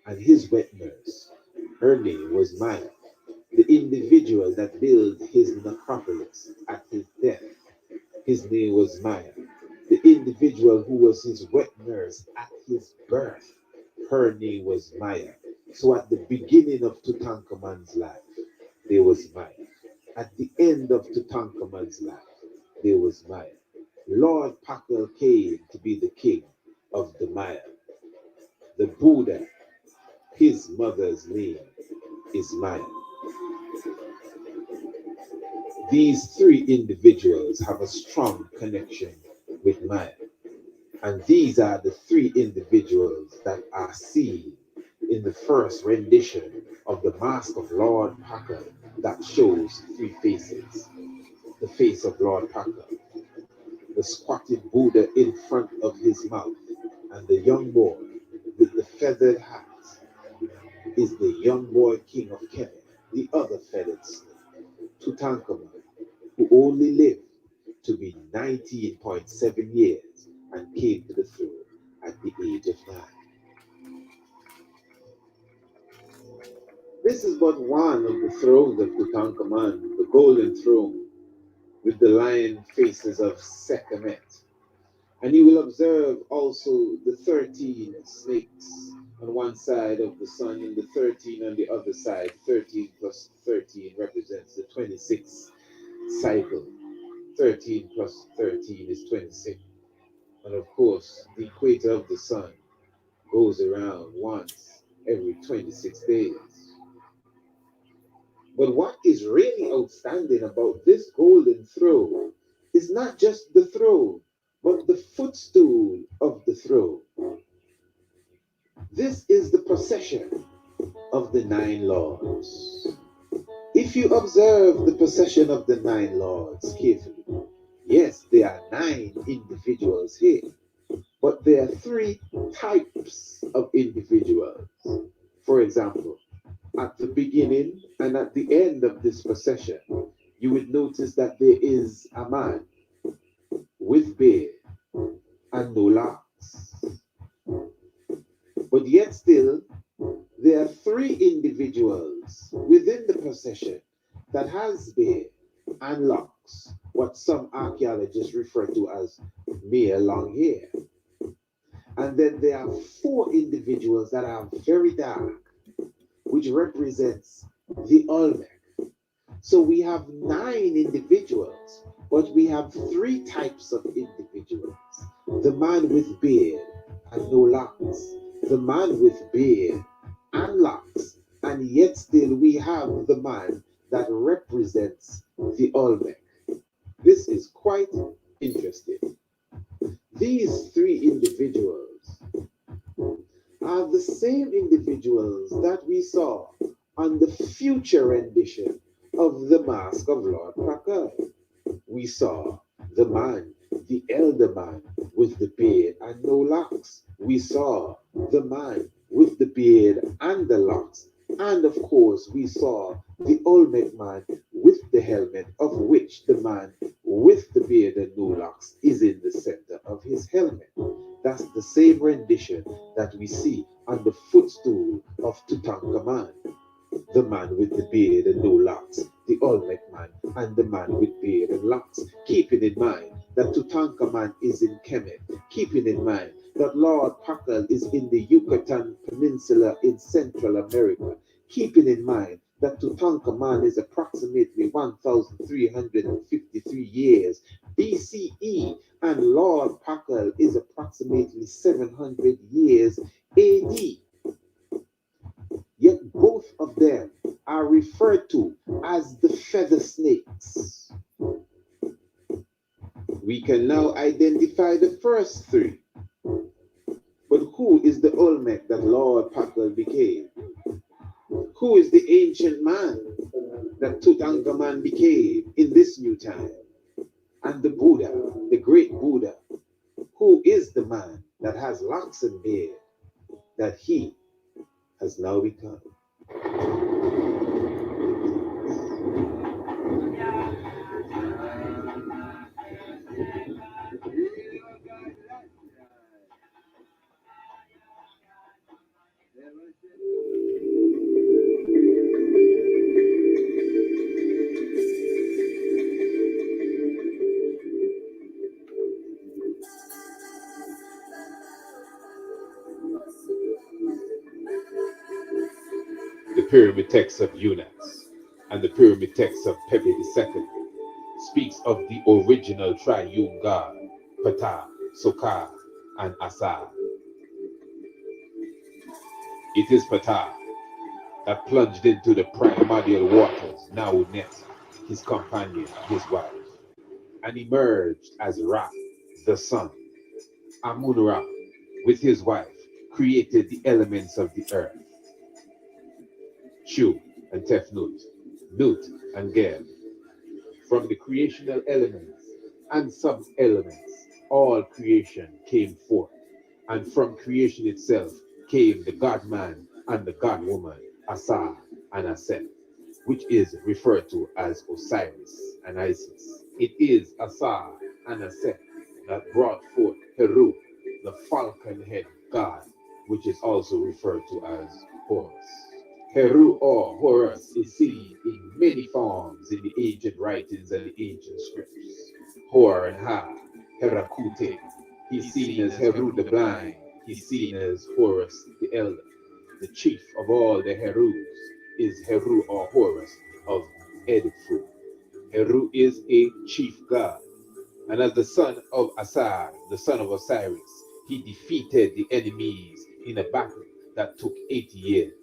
and his wet nurse, her name was Maya. The individual that built his necropolis at his death, his name was Maya. The individual who was his wet nurse at his birth, her name was Maya. So at the beginning of Tutankhamun's life, there was Maya. At the end of Tutankhamun's life, there was Maya. Lord Chappell came to be the king of the Maya. The Buddha, his mother's name is Maya. These three individuals have a strong connection with Maya. And these are the three individuals that are seen in the first rendition of the Mask of Lord Chappell that shows three faces. The face of Lord Chappell, the squatted Buddha in front of his mouth, and the young boy with the feathered hat is the young boy king of Kemet, the other feathered snake, Tutankhamun, who only lived to be 19.7 years and came to the throne at the age of 9. This is but one of the thrones of Tutankhamun, the golden throne with the lion faces of Sekhmet. And you will observe also the 13 snakes on one side of the sun and the 13 on the other side. 13 plus 13 represents the 26th cycle. 13 plus 13 is 26. And of course, the equator of the sun goes around once every 26 days. But what is really outstanding about this golden throne is not just the throne, but the footstool of the throne. This is the procession of the 9 lords. If you observe the procession of the 9 lords carefully, yes, there are 9 individuals here, but there are 3 types of individuals. For example, at the beginning and at the end of this procession, you would notice that there is a man with beard and no locks. But yet still, there are 3 individuals within the procession that has beard and locks, what some archaeologists refer to as mere long hair. And then there are 4 individuals that are very dark, which represents the Olmec. So we have 9 individuals, but we have 3 types of individuals. The man with beard and no locks, the man with beard and locks, and yet still we have the man that represents the Olmec. This is quite interesting. These 3 individuals are the same individuals that we saw on the future rendition of the Mask of Lord Chappell. We saw the man, the elder man with the beard and no locks. We saw the man with the beard and the locks. And of course, we saw the Olmec man with the helmet, of which the man with the beard and no locks is in the center of his helmet. That's the same rendition that we see on the footstool of Tutankhamun, the man with the beard and no locks, the Olmec man, and the man with beard and locks. Keeping in mind that Tutankhamun is in Kemet, keeping in mind that Lord Pakal is in the Yucatan Peninsula in Central America, keeping in mind that Tutankhamun is approximately 1,353 years BCE and Lord Pakal is approximately 700 years AD. Yet both of them are referred to as the feather snakes. We can now identify the first three. But who is the Olmec that Lord Pakal became? Who is the ancient man that Tutankhamun became in this new time? And the Buddha, the great Buddha, who is the man that has locks and beard that he has now become? The pyramid text of Unas and the pyramid text of Pepi II speaks of the original triune god, Ptah, Sokar, and Asar. It is Ptah that plunged into the primordial waters, now Net, his companion, his wife, and emerged as Ra, the sun. Amun-Ra, with his wife, created the elements of the earth. Shu and Tefnut, Nut and Geb. From the creational elements and sub-elements, all creation came forth. And from creation itself came the God-man and the God-woman, Asar and Aset, which is referred to as Osiris and Isis. It is Asar and Aset that brought forth Heru, the falcon-head god, which is also referred to as Horus. Heru or Horus is seen in many forms in the ancient writings and the ancient scripts. Hor and Ha, Herakute. He's seen as Heru the blind. He's seen as Horus the elder. The chief of all the Herus is Heru or Horus of Edfu. Heru is a chief god. And as the son of Asar, the son of Osiris, he defeated the enemies in a battle that took 80 years.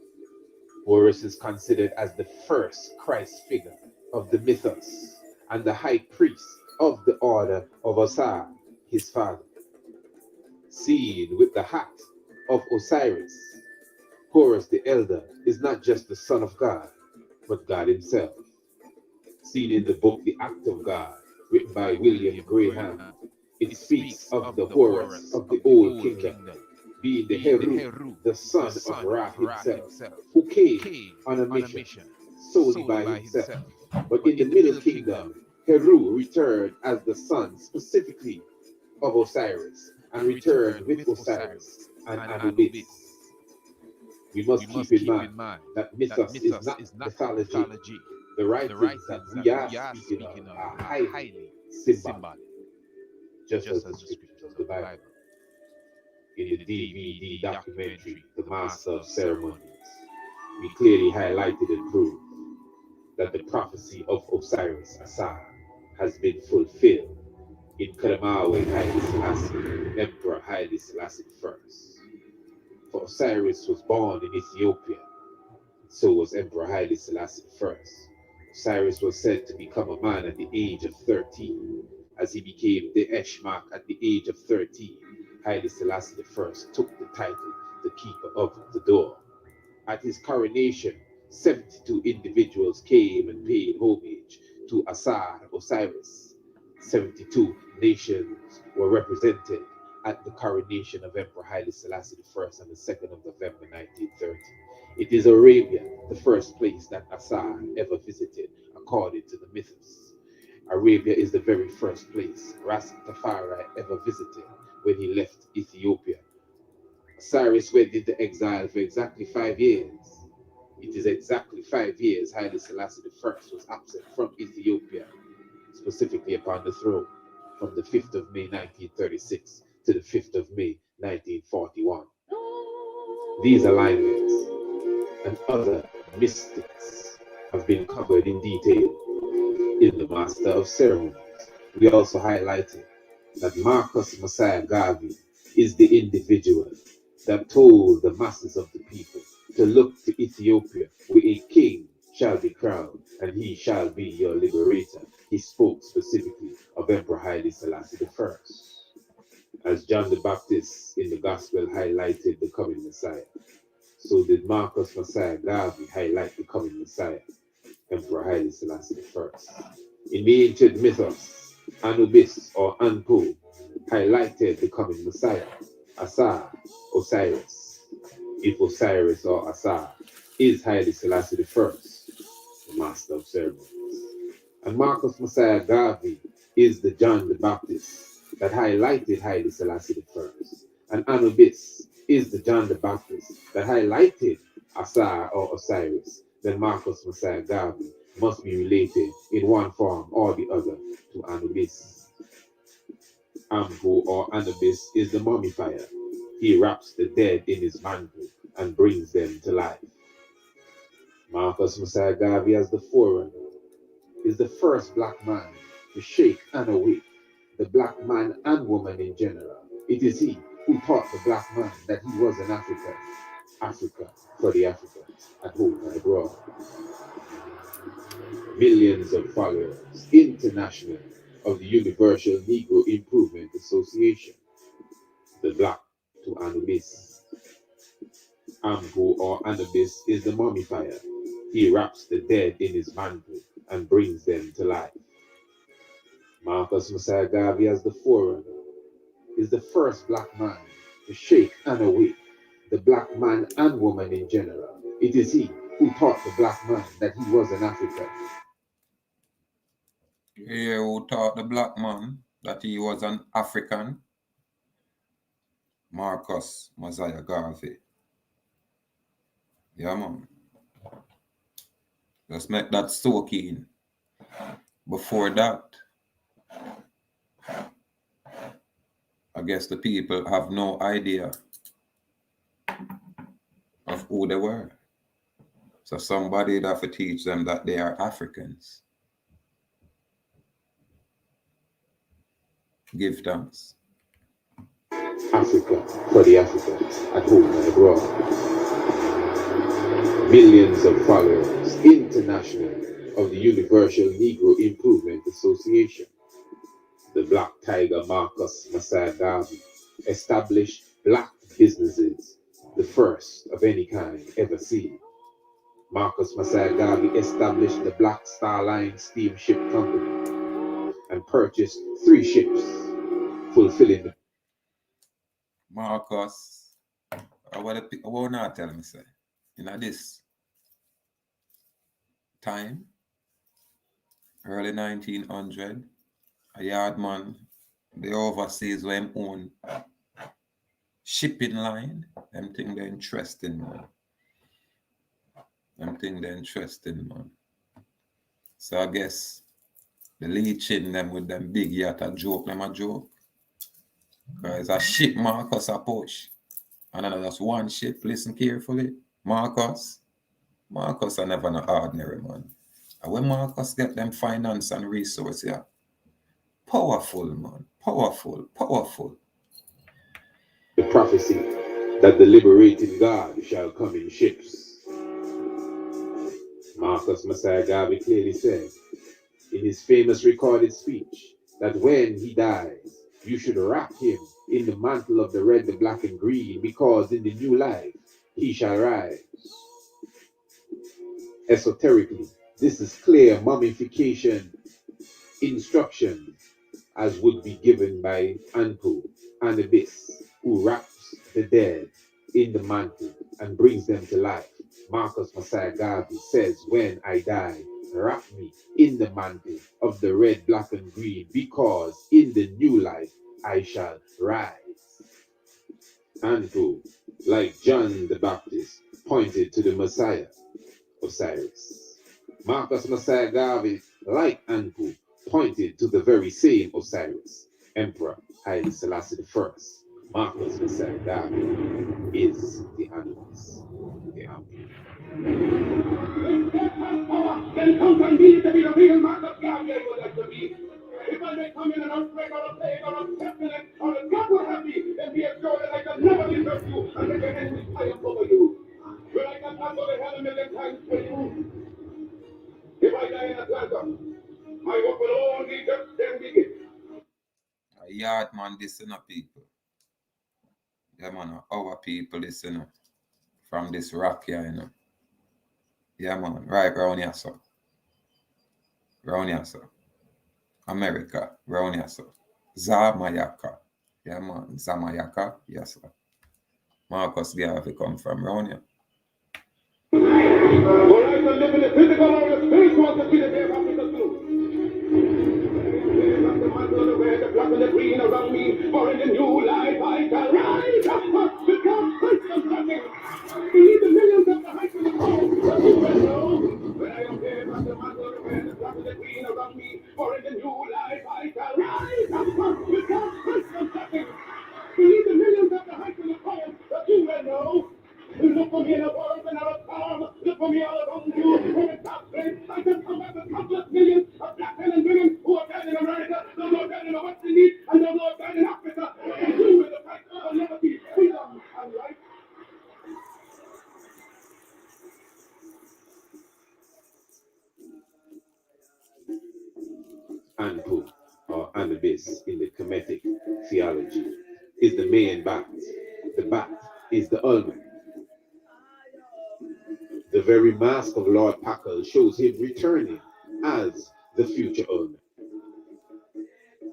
Horus is considered as the first Christ figure of the mythos and the high priest of the order of Osir, his father. Seen with the hat of Osiris, Horus the elder is not just the son of God, but God himself. Seen in the book The Act of God, written by William Graham, it speaks of the Horus of the Old Kingdom, being the Heru, the son of Ra himself, who came on a mission solely by himself. But in the Middle Kingdom, Heru returned as the son specifically of Osiris, and returned with Osiris and Anubis. We must keep in mind that mythos is not mythology. The writings that we are speaking of are highly symbolic, just as the scriptures of the Bible. In the DVD documentary, The Master of Ceremonies, we clearly highlighted and proved that the prophecy of Osiris Asar has been fulfilled in Kadamawe Haile Selassie, Emperor Haile Selassie I. For Osiris was born in Ethiopia, so was Emperor Haile Selassie I. Osiris was said to become a man at the age of 13. As he became the Eshmak at the age of 13, Haile Selassie I took the title, the Keeper of the Door. At his coronation, 72 individuals came and paid homage to Asar Osiris. 72 nations were represented at the coronation of Emperor Haile Selassie I on the 2nd of November 1930. It is Arabia, the first place that Asar ever visited, according to the mythos. Arabia is the very first place Rastafari ever visited, when he left Ethiopia. Cyrus went into exile for exactly 5 years. It is exactly 5 years Haile Selassie I was absent from Ethiopia, specifically upon the throne, from the 5th of May 1936 to the 5th of May 1941. These alignments and other mystics have been covered in detail in the Master of Ceremonies. We also highlighted that Marcus Messiah Garvey is the individual that told the masses of the people to look to Ethiopia, where a king shall be crowned, and he shall be your liberator. He spoke specifically of Emperor Haile Selassie I. As John the Baptist in the Gospel highlighted the coming Messiah, so did Marcus Messiah Garvey highlight the coming Messiah, Emperor Haile Selassie I. In the ancient mythos, Anubis or Anpu highlighted the coming Messiah, Asa, Osiris. If Osiris or Asa is Haile Selassie I, the Master of Ceremonies. And Marcus Messiah Garvey is the John the Baptist that highlighted Haile Selassie I. And Anubis is the John the Baptist that highlighted Asa or Osiris. Then Marcus Messiah Garvey must be related in one form or the other to Anubis. Ampu or Anubis is the mummifier. He wraps the dead in his mantle and brings them to life. Marcus Messiah Garvey, as the forerunner, is the first black man to shake and awake the black man and woman in general. It is he who taught the black man that he was an African. Africa for the Africans, at home and abroad. Millions of followers internationally of the Universal Negro Improvement Association, the black to Anubis. Ampu or Anubis is the mummifier. He wraps the dead in his mantle and brings them to life. Marcus Messiah Garvey, as the forerunner, is the first black man to shake and awake the black man and woman in general. It is he who taught the black man that he was an African. Yeah, who taught the black man that he was an African? Marcus Messiah Garvey. Yeah, man. Let's make that soak in. Before that, I guess the people have no idea of who they were. So somebody would have to teach them that they are Africans. Give thanks. Africa for the Africans, at home and abroad. Millions of followers internationally of the Universal Negro Improvement Association, the Black Tiger Marcus Messiah Garvey, established black businesses, the first of any kind ever seen. Marcus Messiah Garvey established the Black Star Line Steamship Company and purchased 3 ships, fulfilling the Marcus, I want to tell me, say, in this time, early 1900, a yardman, the overseas when own shipping line, them thing they're interesting, man. Them thing they're interesting, man. So I guess the leeching them with them big yacht a joke, them a joke. Because a ship Marcus a push. And then just one ship, listen carefully. Marcus are never no ordinary, man. And when Marcus get them finance and resource, yeah, powerful, man. Powerful. The prophecy that the liberating God shall come in ships. Marcus Messiah Garvey clearly said in his famous recorded speech that when he dies, you should wrap him in the mantle of the red, the black, and green, because in the new life he shall rise. Esoterically, this is clear mummification instruction as would be given by Anpu, Anubis, who wraps the dead in the mantle and brings them to life. Marcus Messiah Garvey says, when I die, wrap me in the mantle of the red, black, and green, because in the new life I shall rise. Anpu, like John the Baptist, pointed to the Messiah, Osiris. Marcus Messiah Garvey, like Anpu, pointed to the very same Osiris, Emperor Haile Selassie I. Marcus Messiah Garvey is the Anubis, the Anpu. Then come and be to be the real Marcus Garvey I would like to be. If I may come in an earthquake or a plague or a pestilence or a God will have me, then be assured that I can never desert you and let your enemies triumph over you. Will I not go to hell a million times for you? If I die in Atlanta, my work will only just then begin. A yard man, this in people. Yeah, man, our people, this, from this rock here, Yeah, man, right round here, so. Round here, so. America, round here, so. Zamayaka. Yeah, man, Zamayaka, yes, sir. Marcus Garvey come from round here. For I shall live in the physical or the spiritual to see the day of Africa too. The mantle, the red, the black, and the green around me, for in the new life I shall rise up because Christ is coming. Be the millions of the heights of the throne, but you will know when I am there, the mantle, the red, the black, and the green around me, for in the new life I shall rise up because Christ is coming. Be the millions of the heights of the throne, but you will know. Look for me in a world and out of farm. Look for me all around you. When it's not place, I can come back with countless millions of black men and women who are dead in America, those who are dead in the West Indies, and those who are dead in Africa. And you will the fight for liberty, freedom, and right. Anpu, or Anubis in the Kemetic theology, is the main bat. The bat is the Olmec. The very mask of Lord Packle shows him returning as the future Olmec.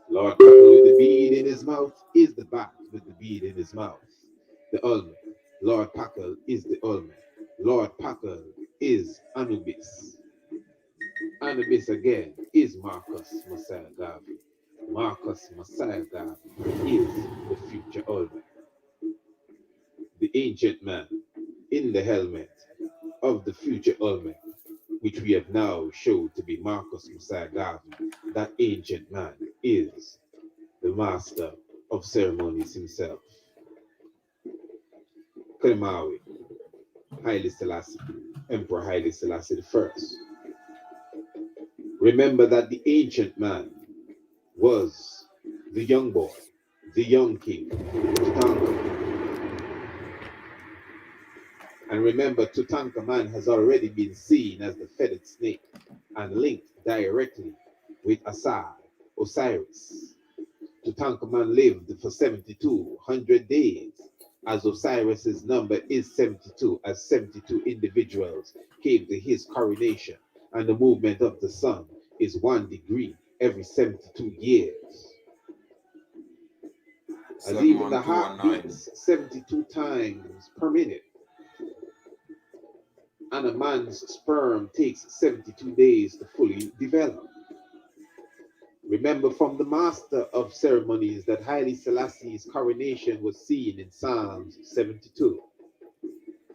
Lord Packle with the bead in his mouth is the bat with the bead in his mouth. The Olmec. Lord Packle is the Olmec. Lord Packle is Anubis. Anubis again is Marcus Messiah Garvey. Marcus Messiah Garvey is the future Olmec. The ancient man in the helmet of the future Olmec, which we have now showed to be Marcus Messiah Garvey. That ancient man is the master of ceremonies himself. Kalemawi, Haile Selassie, Emperor Haile Selassie I. Remember that the ancient man was the young boy, the young king, Tutankhamun. And remember, Tutankhamun has already been seen as the feathered snake and linked directly with Osiris. Tutankhamun lived for 7,200 days, as Osiris's number is 72, as 72 individuals came to his coronation, and the movement of the sun is 1 degree every 72 years. As even the heart beats 72 times per minute, and a man's sperm takes 72 days to fully develop. Remember from the master of ceremonies that Haile Selassie's coronation was seen in Psalms 72.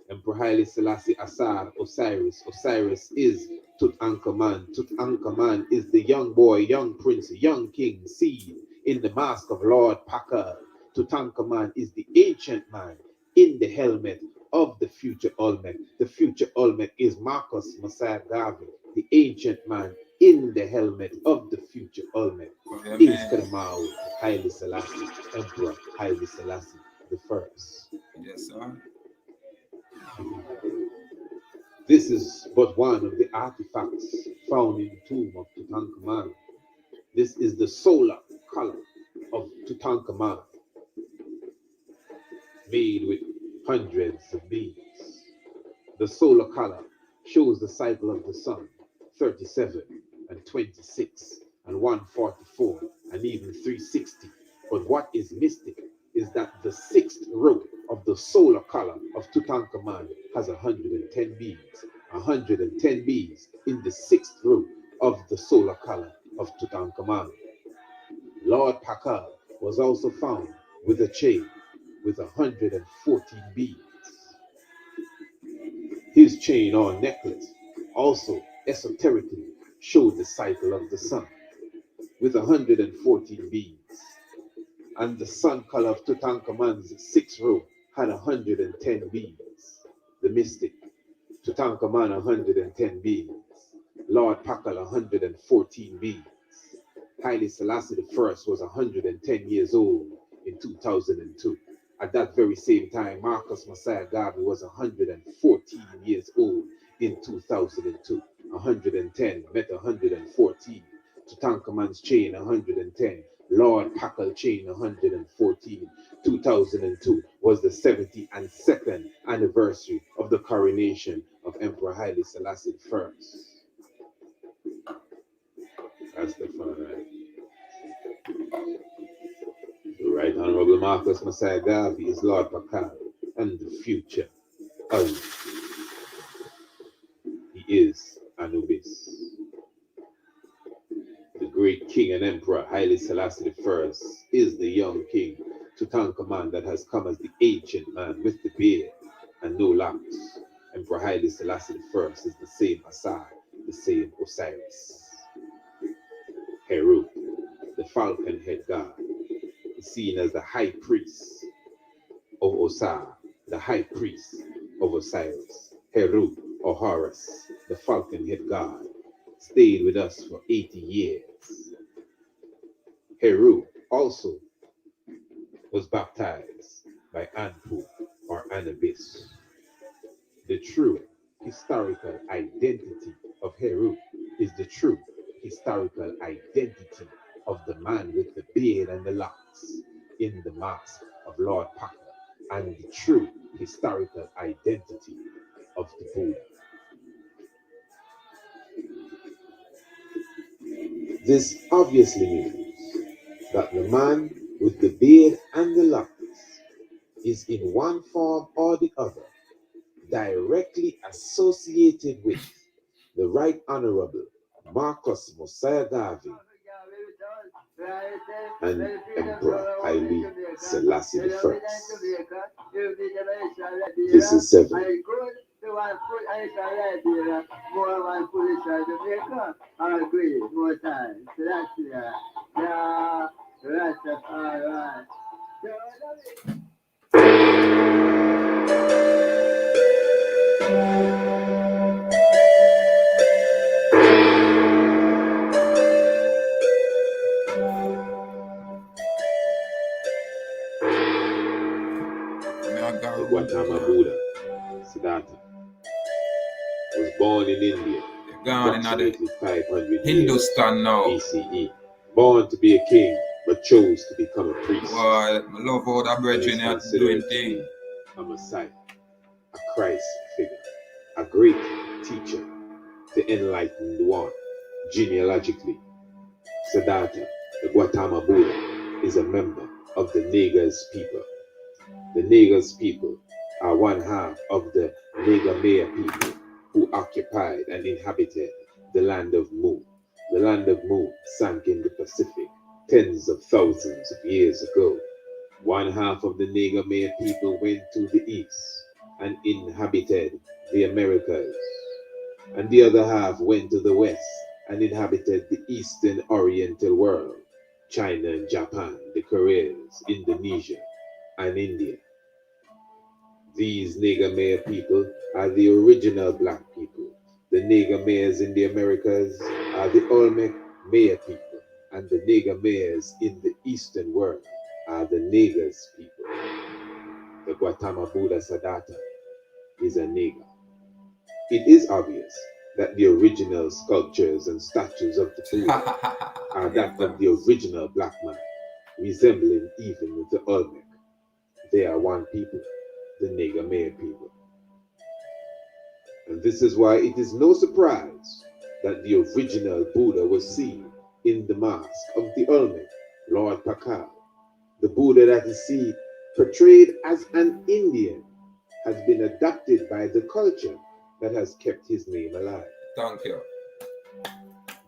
Emperor Haile Selassie Assar Osiris. Osiris is Tutankhamun. Tutankhamun is the young boy, young prince, young king seen in the mask of Lord Packard. Tutankhamun is the ancient man in the helmet of the future Olmec. The future Olmec is Marcus Messiah Garvey, the ancient man in the helmet of the future Olmec. Is Kadamau Haile Selassie, Emperor Haile Selassie I. Yes, sir. This is but one of the artifacts found in the tomb of Tutankhamun. This is the solar color of Tutankhamun, made with hundreds of beads. The solar color shows the cycle of the sun, 37 and 26 and 144 and even 360. But what is mystic is that the sixth row of the solar color of Tutankhamun has 110 beads. 110 beads in the sixth row of the solar color of Tutankhamun. Lord Packard was also found with a chain with 114 beads. His chain or necklace also esoterically showed the cycle of the sun with 114 beads. And the sun color of Tutankhamun's sixth row had 110 beads. The mystic, Tutankhamun 110 beads. Lord Pakal 114 beads. Haile Selassie I was 110 years old in 2002. At that very same time, Marcus Messiah Garvey was 114 years old in 2002. 110 met 114. Tutankhamun's chain 110. Lord Pakal chain 114. 2002 was the 72nd anniversary of the coronation of Emperor Haile Selassie I. That's the fun, right? The Right Honorable Marcus Messiah Garvey is Lord Pakal and the future of he is Anubis. The great king and emperor Haile Selassie I is the young king Tutankhamun that has come as the ancient man with the beard and no locks. Emperor Haile Selassie I is the same Asar, the same Osiris. Heru, the falcon head god, is seen as the high priest of Osar, the high priest of Osiris. Heru, or Horus, the falcon head god, stayed with us for 80 years. Heru also was baptized by Anpu or Anubis. The true historical identity of Heru is the true historical identity of the man with the beard and the locks in the mask of Lord Pakal, and the true historical identity of the Buddha. This obviously means that the man with the beard and the locks is in one form or the other directly associated with the Right Honorable Marcus Mosiah Garvey and Emperor Haile Selassie I. This is 7. More one foolish Jamaica, I agree, more time. So that's yeah, Rastafari. The Gautama Buddha, Siddhartha, was born in India approximately 500 years Hindustan now. BCE. Born to be a king, but chose to become a priest. Boy, I love how the brethren are doing things. A Messiah, a Christ figure, a great teacher, the enlightened one. Genealogically, Siddhartha, the Gautama Buddha, is a member of the Negas people. The Negas people are one half of the Negamea people who occupied and inhabited the land of Mu. The land of Mu sank in the Pacific tens of thousands of years ago. One half of the Negamea people went to the east and inhabited the Americas, and the other half went to the west and inhabited the eastern oriental world, China and Japan, the Koreas, Indonesia, and India. These Negamea people are the original black people. The Negameas in the Americas are the Olmec Maya people, and the Negameas in the eastern world are the Negas people. The Gautama Buddha Siddhartha is a Nega. It is obvious that the original sculptures and statues of the Buddha are that of the original black man, resembling even with the Olmec. They are one people, the Negamea people. And this is why it is no surprise that the original Buddha was seen in the mask of the Olmec, Lord Pakal. The Buddha that is seen portrayed as an Indian has been adopted by the culture that has kept his name alive. Thank you.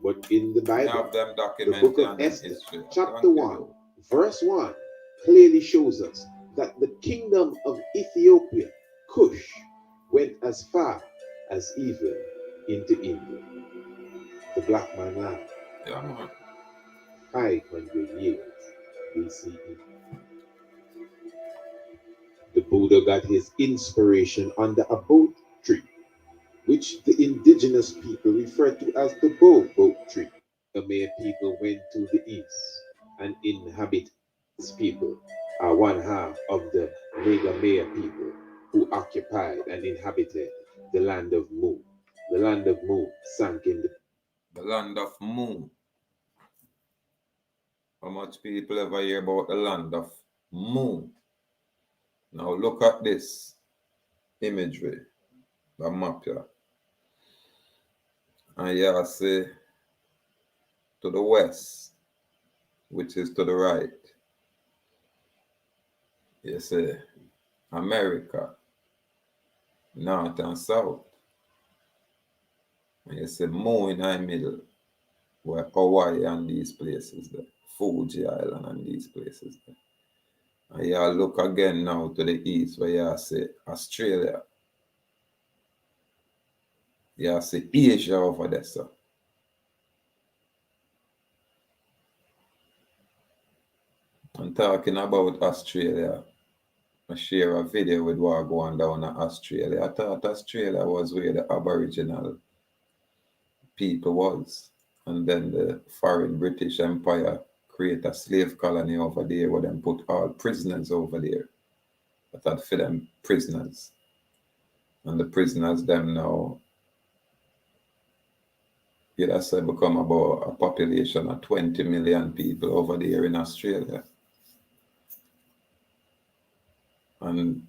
But in the Bible, the the book of Esther, chapter 1, verse 1, clearly shows us that the kingdom of Ethiopia, Kush, went as far as even into India. The black man lied. Yeah, man. 500 years BCE. The Buddha got his inspiration under a boat tree, which the indigenous people refer to as the boat tree. The Maya people went to the east and inhabit these people are one half of the Nega Maya people who occupied and inhabited the land of Mu. The land of Mu sank in The land of Mu. How much people ever hear about the land of Mu? Now look at this imagery, the map here. And you see to the west, which is to the right, you see America, north and south. And you see Mu in the middle, where Hawaii and these places there, Fuji Island and these places there. And you look again now to the east, where you see Australia. You see Asia over there, sir. I'm talking about Australia. I share a video with what going down in Australia. I thought Australia was where the Aboriginal people was. And then the foreign British Empire create a slave colony over there where them put all prisoners over there. I thought for them prisoners. And the prisoners them now, that's become about a population of 20 million people over there in Australia. And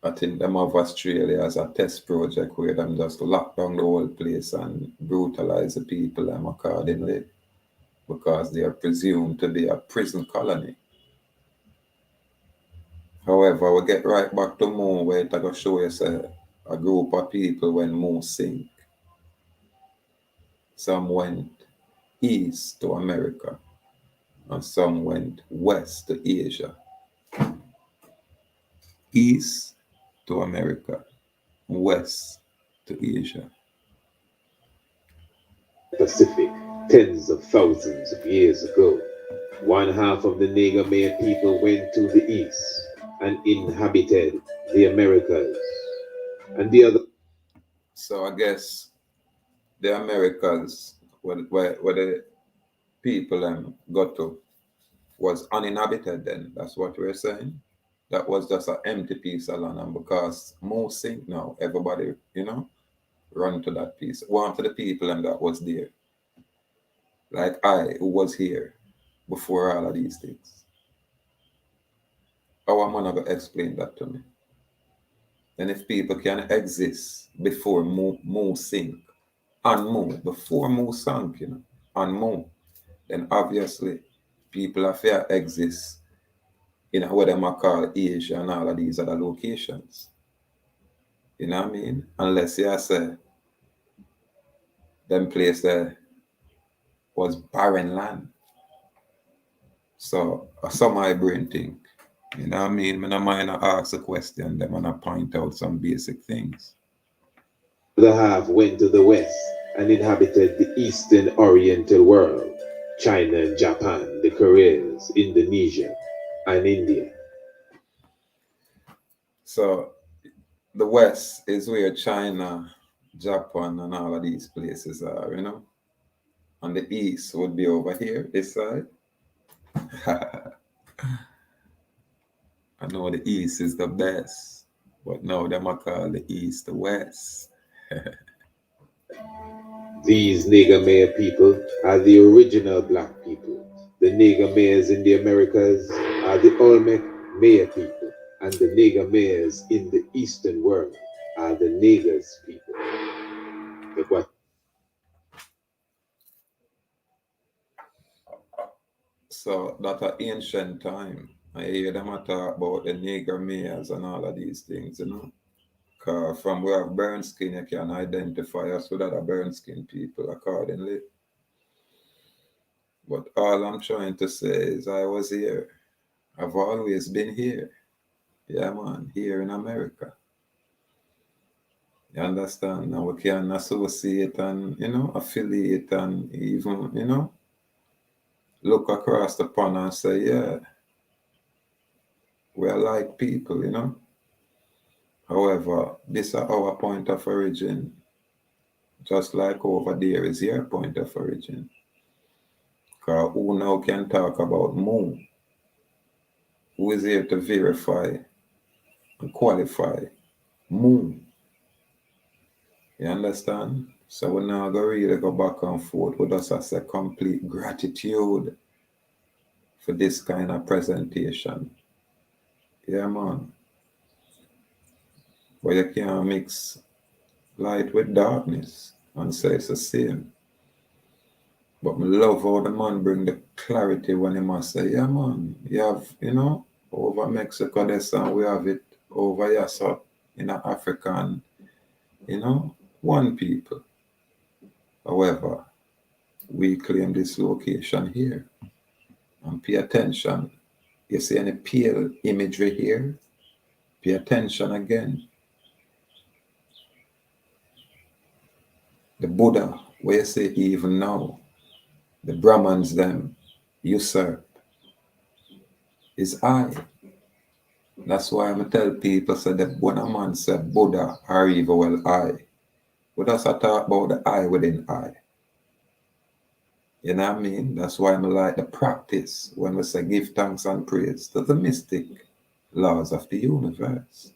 I think them have Australia as a test project where them just lock down the whole place and brutalize the people them accordingly because they are presumed to be a prison colony. However, we get right back to Mu where it's going to show us a group of people when Mu sink. Some went east to America and some went west to Asia. East to America, west to Asia. Pacific tens of thousands of years ago. One half of the Nega Maya people went to the east and inhabited the Americas, and the other. So I guess the Americas, where the people got to, was uninhabited then. That's what we're saying. That was just an empty piece of land, and because Mu sink now, everybody, run to that piece. One to the people and that was there. Like I, who was here before all of these things. How am I going to explain that to me? And if people can exist before Mu sink, and Mu, before Mu sank, and Mu, then obviously people have to exist in what they might call Asia and all of these other locations. You know what I mean? Unless you say them place there was barren land. So some my brain think, you know what I mean? When I mind ask a question, then when I point out some basic things. The half went to the west and inhabited the eastern oriental world, China and Japan, the Koreas, Indonesia, and India. So the west is where China, Japan, and all of these places are, And the east would be over here, this side. I know the east is the best, but now them I call the east the west. These Nega Maya people are the original black people. The Nega Mayas in the Americas are the Olmec Maya people, and the Nega Mayas in the Eastern world are the Negas people. Look what. So that's an ancient time. I hear them talk about the Neger Mayas and all of these things, Because from where I've burnt skin, you can identify us with other burnt skin people accordingly. But all I'm trying to say is I was here. I've always been here. Yeah, man, here in America. You understand? Now we can associate and, affiliate and even, look across the pond and say, yeah, we're like people. However, this is our point of origin, just like over there is your point of origin. Because who now can talk about moon? Who is here to verify and qualify moon? You understand? So we're now going to really go back and forth with us as a complete gratitude for this kind of presentation. Yeah, man. But you can't mix light with darkness and say it's the same. But I love how the man bring the clarity when he must say, yeah, man, you have, over Mexico, this and we have it over here, so in African, one people. However, we claim this location here. And pay attention. You see any pale imagery here? Pay attention again. The Buddha, where you say even now, the Brahmins them usurp is I. That's why I tell people say that when a man say Buddha or even well I, we just talk about the I within I. You know what I mean? That's why I like the practice when we say give thanks and praise to the mystic laws of the universe.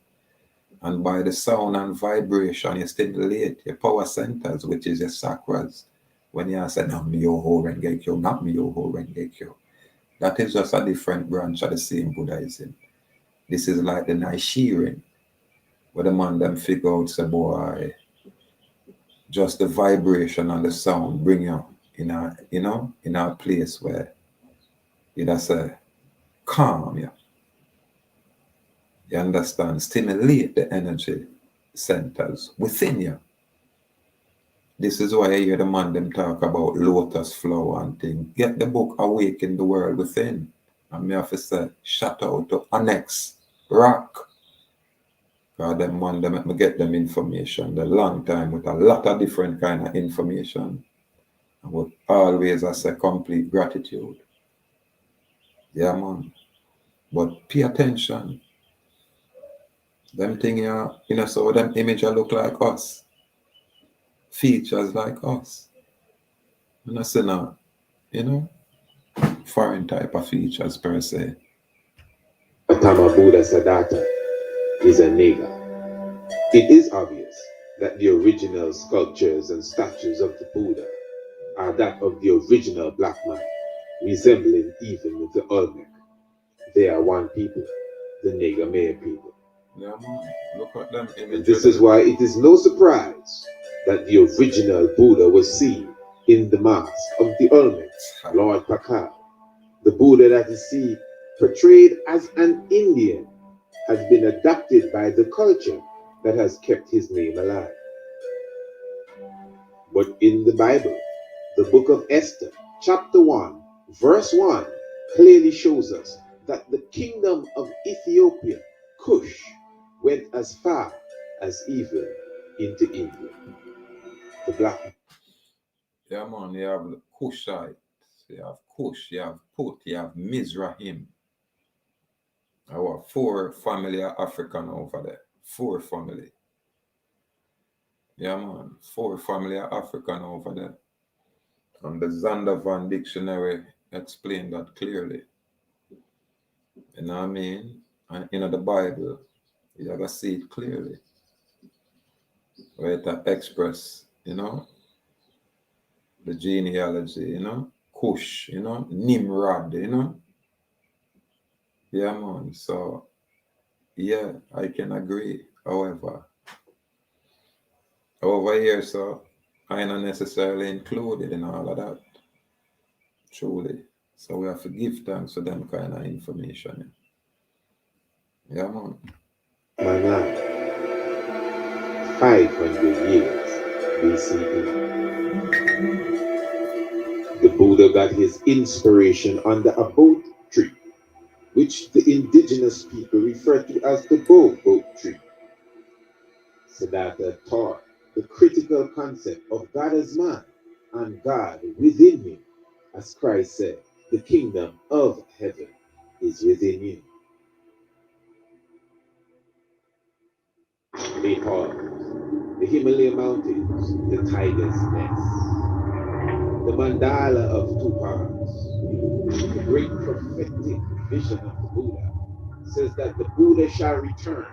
And by the sound and vibration, you stimulate your power centers, which is your chakras. When you say, no, Myoho Renge-kyo, not Myoho Renge-kyo. That is just a different branch of the same Buddhism. This is like the Nichiren, where the man them figure out, say, boy, just the vibration and the sound bring you in a place where you just say, calm you. You understand? Stimulate the energy centers within you. This is why I hear the man them talk about lotus flower and things. Get the book Awaken the World Within. And me have to say, shout out to Annex Rock. Because them man them make me get them information the long time with a lot of different kind of information. And with always I say complete gratitude. Yeah, man. But pay attention. Them thing here, so them image look like us. Features like us. And I say now, foreign type of features per se. Gautama Buddha Siddhartha is a nigger. It is obvious that the original sculptures and statues of the Buddha are that of the original black man, resembling even the Olmec. They are one people, the nigger Maya people. Yeah, man. Look at them images. And this is why it is no surprise that the original Buddha was seen in the mask of the Olmec, Lord Pakal. The Buddha that is seen portrayed as an Indian has been adopted by the culture that has kept his name alive. But in the Bible, the book of Esther, chapter 1, verse 1, clearly shows us that the kingdom of Ethiopia, Kush, went as far as even into India. The black. Yeah, man, you have the Kushites, you have Kush, you have Put, you have Mizrahim. Our 4 family are African over there. 4 family. Yeah, man, 4 family are African over there. And the Zandervan dictionary explained that clearly. You know what I mean? And in the Bible, you have to see it clearly. Where it express, the genealogy, Kush, Nimrod, Yeah, man. So, yeah, I can agree. However, over here, so I'm not necessarily included in all of that. Truly. So we have to give thanks for them kind of information. Yeah, man. My man, 500 years BCE. The Buddha got his inspiration under a boat tree, which the indigenous people refer to as the bobo tree. Siddhartha taught the critical concept of God as man and God within him. As Christ said, the kingdom of heaven is within you. Nepal, the Himalaya mountains, the tiger's nest, the mandala of two parts, the great prophetic vision of the Buddha says that the Buddha shall return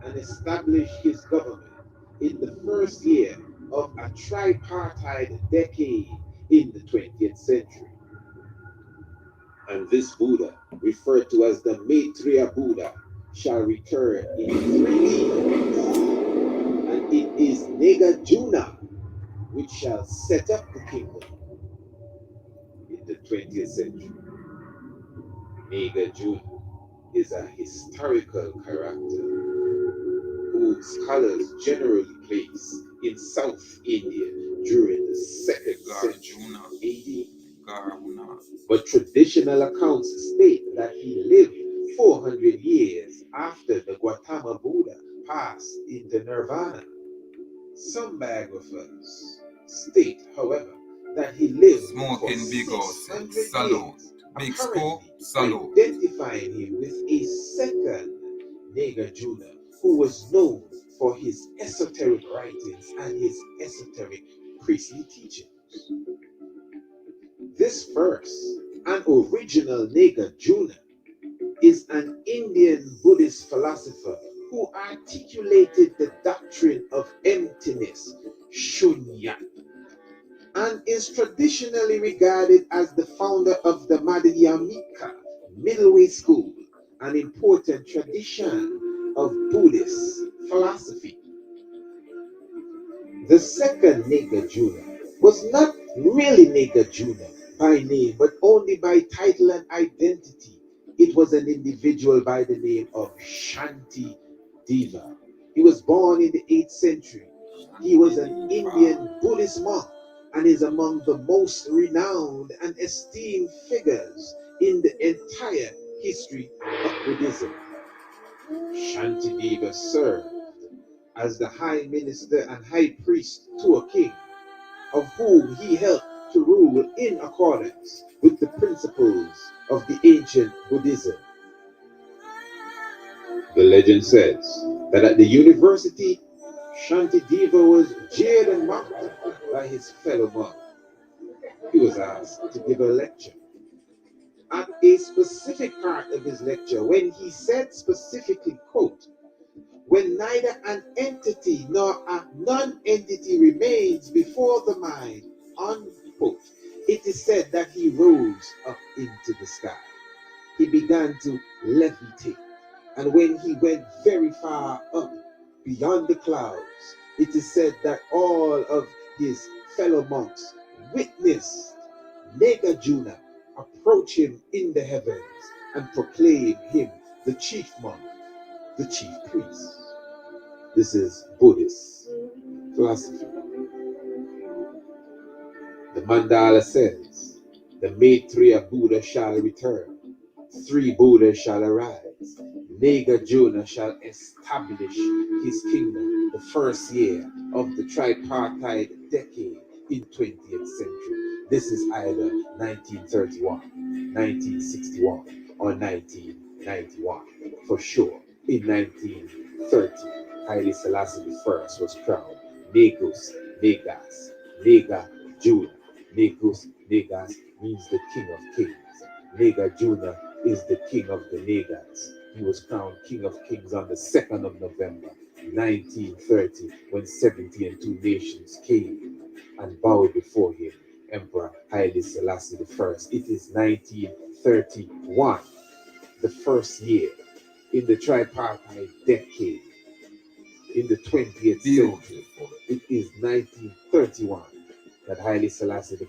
and establish his government in the first year of a tripartite decade in the 20th century. And this Buddha, referred to as the Maitreya Buddha, shall return in 3 years. And it is Nagarjuna which shall set up the kingdom in the 20th century. Nagarjuna is a historical character who scholars generally place in South India during the 2nd century AD. But traditional accounts state that he lived 400 years after the Gautama Buddha passed into nirvana. Some biographers state, however, that he lived for 600 years, apparently identifying him with a second Nagarjuna who was known for his esoteric writings and his esoteric priestly teachings. This first and original Nagarjuna is an Indian Buddhist philosopher who articulated the doctrine of emptiness, shunya, and is traditionally regarded as the founder of the Madhyamika middle way school, an important tradition of Buddhist philosophy. The second Nagarjuna was not really Nagarjuna by name, but only by title and identity. It was an individual by the name of Shanti Deva. He was born in the 8th century. He was an Indian Buddhist monk and is among the most renowned and esteemed figures in the entire history of Buddhism. Shantideva served as the high minister and high priest to a king, of whom he helped to rule in accordance with the principles of the ancient Buddhism. The legend says that at the university, Shantideva was jeered and mocked by his fellow monks. He was asked to give a lecture. At a specific part of his lecture, when he said specifically, quote, "When neither an entity nor a non-entity remains before the mind," unquote, it is said that he rose up into the sky. He began to levitate. And when he went very far up beyond the clouds, it is said that all of his fellow monks witnessed Nagarjuna approach him in the heavens and proclaim him the chief monk, the chief priest. This is Buddhist philosophy. The mandala says, the Maitreya Buddha shall return. 3 Buddhas shall arise. Nagarjuna shall establish his kingdom the first year of the tripartite decade in 20th century. This is either 1931, 1961, or 1991. For sure, in 1930, Haile Selassie I was crowned Negus Negas, Nagarjuna. Negus Negas means the king of kings. Nagarjuna is the king of the Nagars. He was crowned King of Kings on the 2nd of November, 1930, when 72 nations came and bowed before him, Emperor Haile Selassie I. It is 1931, the first year in the tripartite decade in the 20th century. It is 1931 that Haile Selassie I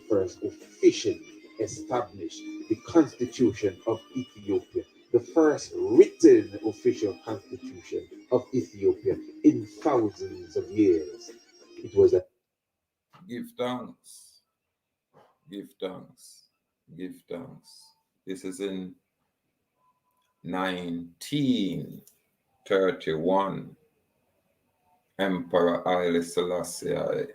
officially established the Constitution of Ethiopia, the first written official constitution of Ethiopia in thousands of years. It was a Give thanks. Give thanks. Give thanks. This is in 1931, Emperor Haile Selassie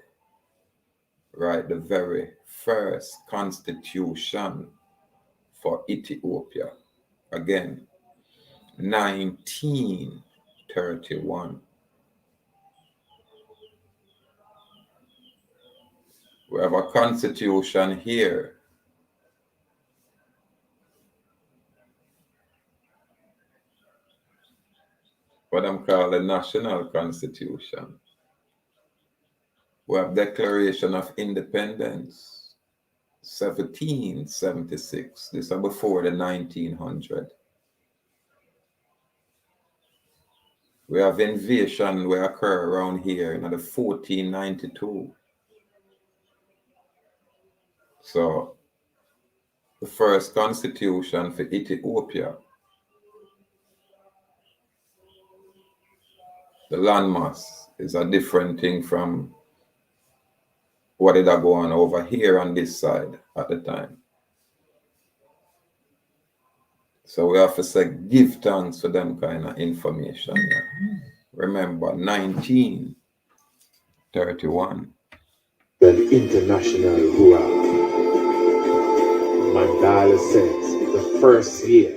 write the very first constitution for Ethiopia. Again, 1931. We have a constitution here. What I'm calling the national constitution. We have Declaration of Independence, 1776. This is before the 1900. We have invasion will occur around here in the 1492. So the first constitution for Ethiopia, the landmass is a different thing from what did go on over here on this side at the time. So we have to say give thanks for them kind of information. Remember, 1931. The international hurrah. Mandela says the first year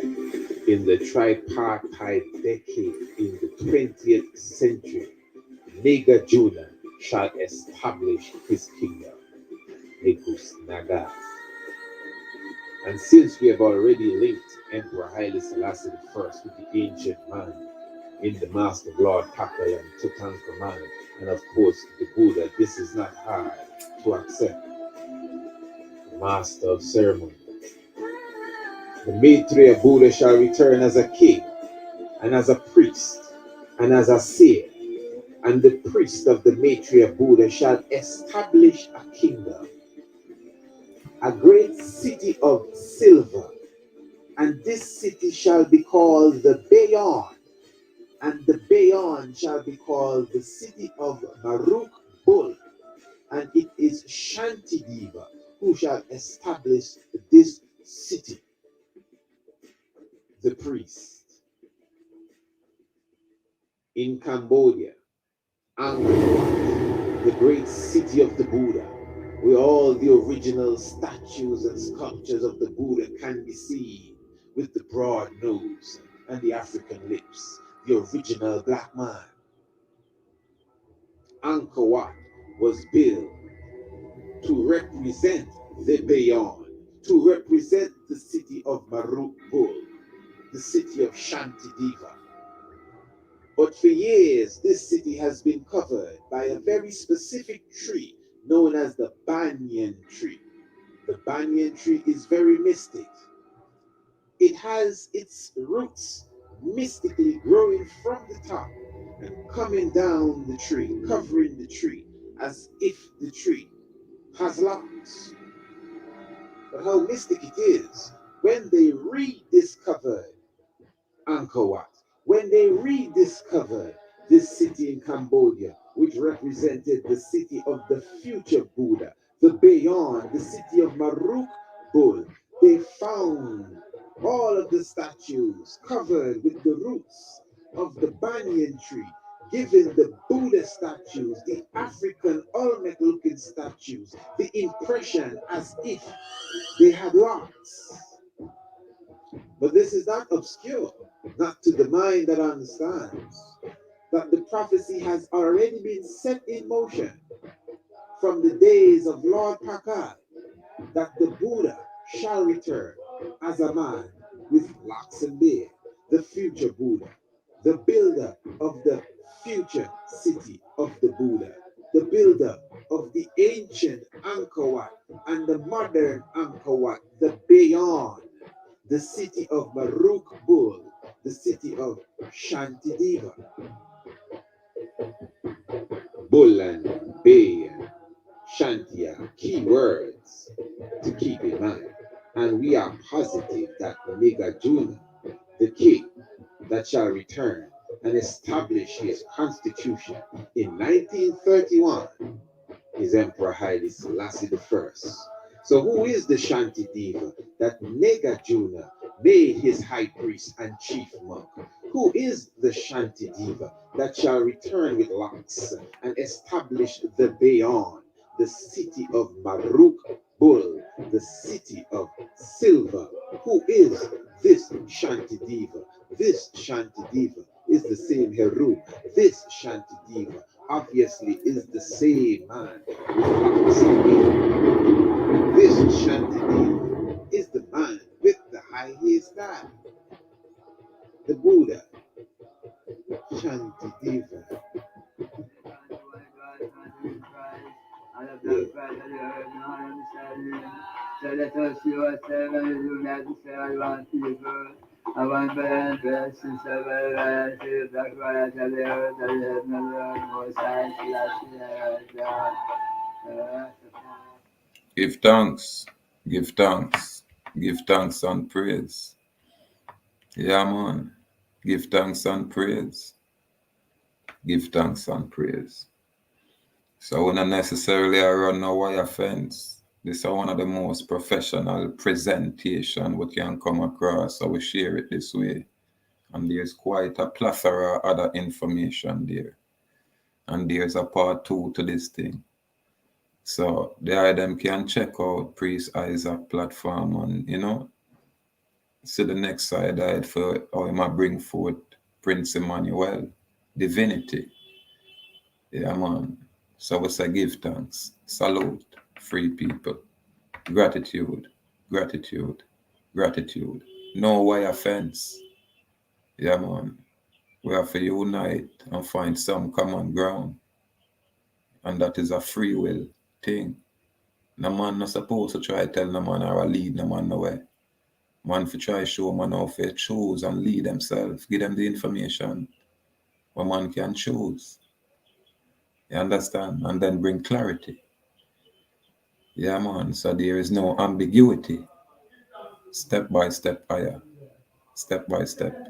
in the tripartite decade in the 20th century, Nega Juna shall establish his kingdom. Negus Naga. And since we have already linked Emperor Haile Selassie I with the ancient man in the Mask of Lord Chappell and Tutankhamun, and of course the Buddha, this is not hard to accept. The Master of Ceremony. The Maitreya Buddha shall return as a king, and as a priest, and as a seer, and the priest of the Maitreya Buddha shall establish a kingdom, a great city of silver, and this city shall be called the Bayon, and the Bayon shall be called the city of Maruk Bull, and it is Shantideva who shall establish this city. The priest. In Cambodia, Angkor Wat, the great city of the Buddha, where all the original statues and sculptures of the Buddha can be seen, with the broad nose and the African lips, the original black man. Angkor Wat was built to represent the Bayon, to represent the city of Maruk Bull, the city of Shantideva. But for years, this city has been covered by a very specific tree known as the banyan tree. The banyan tree is very mystic. It has its roots mystically growing from the top and coming down the tree, covering the tree as if the tree has locks. But how mystic it is when they rediscovered Angkor Wat, when they rediscovered this city in Cambodia, which represented the city of the future Buddha, the Bayon, the city of Maruk Bull, they found all of the statues covered with the roots of the banyan tree, giving the Buddha statues, the African Olmec-looking statues, the impression as if they had locks. But this is not obscure, not to the mind that understands that the prophecy has already been set in motion from the days of Lord Pakal, that the Buddha shall return as a man with locks and beard, the future Buddha, the builder of the future city of the Buddha, the builder of the ancient Angkor Wat and the modern Angkor Wat, the Bayon, the city of Maruk Bull, the city of Shantideva. Bull and Bay and Shanti are key words to keep in mind. And we are positive that Nagarjuna, the king that shall return and establish his constitution in 1931, is Emperor Haile Selassie I. So who is the Shantideva that Nagarjuna May his high priest and chief monk, who is the Shanti Diva that shall return with locks and establish the Bayon, the city of Maruk Bull, the city of silver. Who is this Shanti Diva? This Shanti Diva is the same Heru. This Shanti Diva obviously is the same man with locks and hair. This Shanti Diva is the man with the high hairstyle. The Buddha, Shanti Diva. So let us see what seven United States people. I want to invest in several relatives, that's why I tell you, more science, Give thanks, give thanks, give thanks and praise. Yeah, man. Give thanks and praise. Give thanks and praise. So we not necessarily run no wire fence. This is one of the most professional presentation we can come across, so we share it this way. And there's quite a plethora of other information there. And there's a part 2 to this thing. So the them can check out Priest Isaac platform and see the next side for how he might bring forth Prince Emmanuel, Divinity. Yeah, man. So we say give thanks, salute, free people, gratitude, gratitude, gratitude. No wire fence. Yeah, man. We have to unite and find some common ground. And that is a free will thing. No man not supposed to try to tell no man or lead no man nowhere. Man for try show man how to choose and lead themselves. Give them the information where man can choose. You understand? And then bring clarity. Yeah, man. So there is no ambiguity. Step by step higher. Step by step.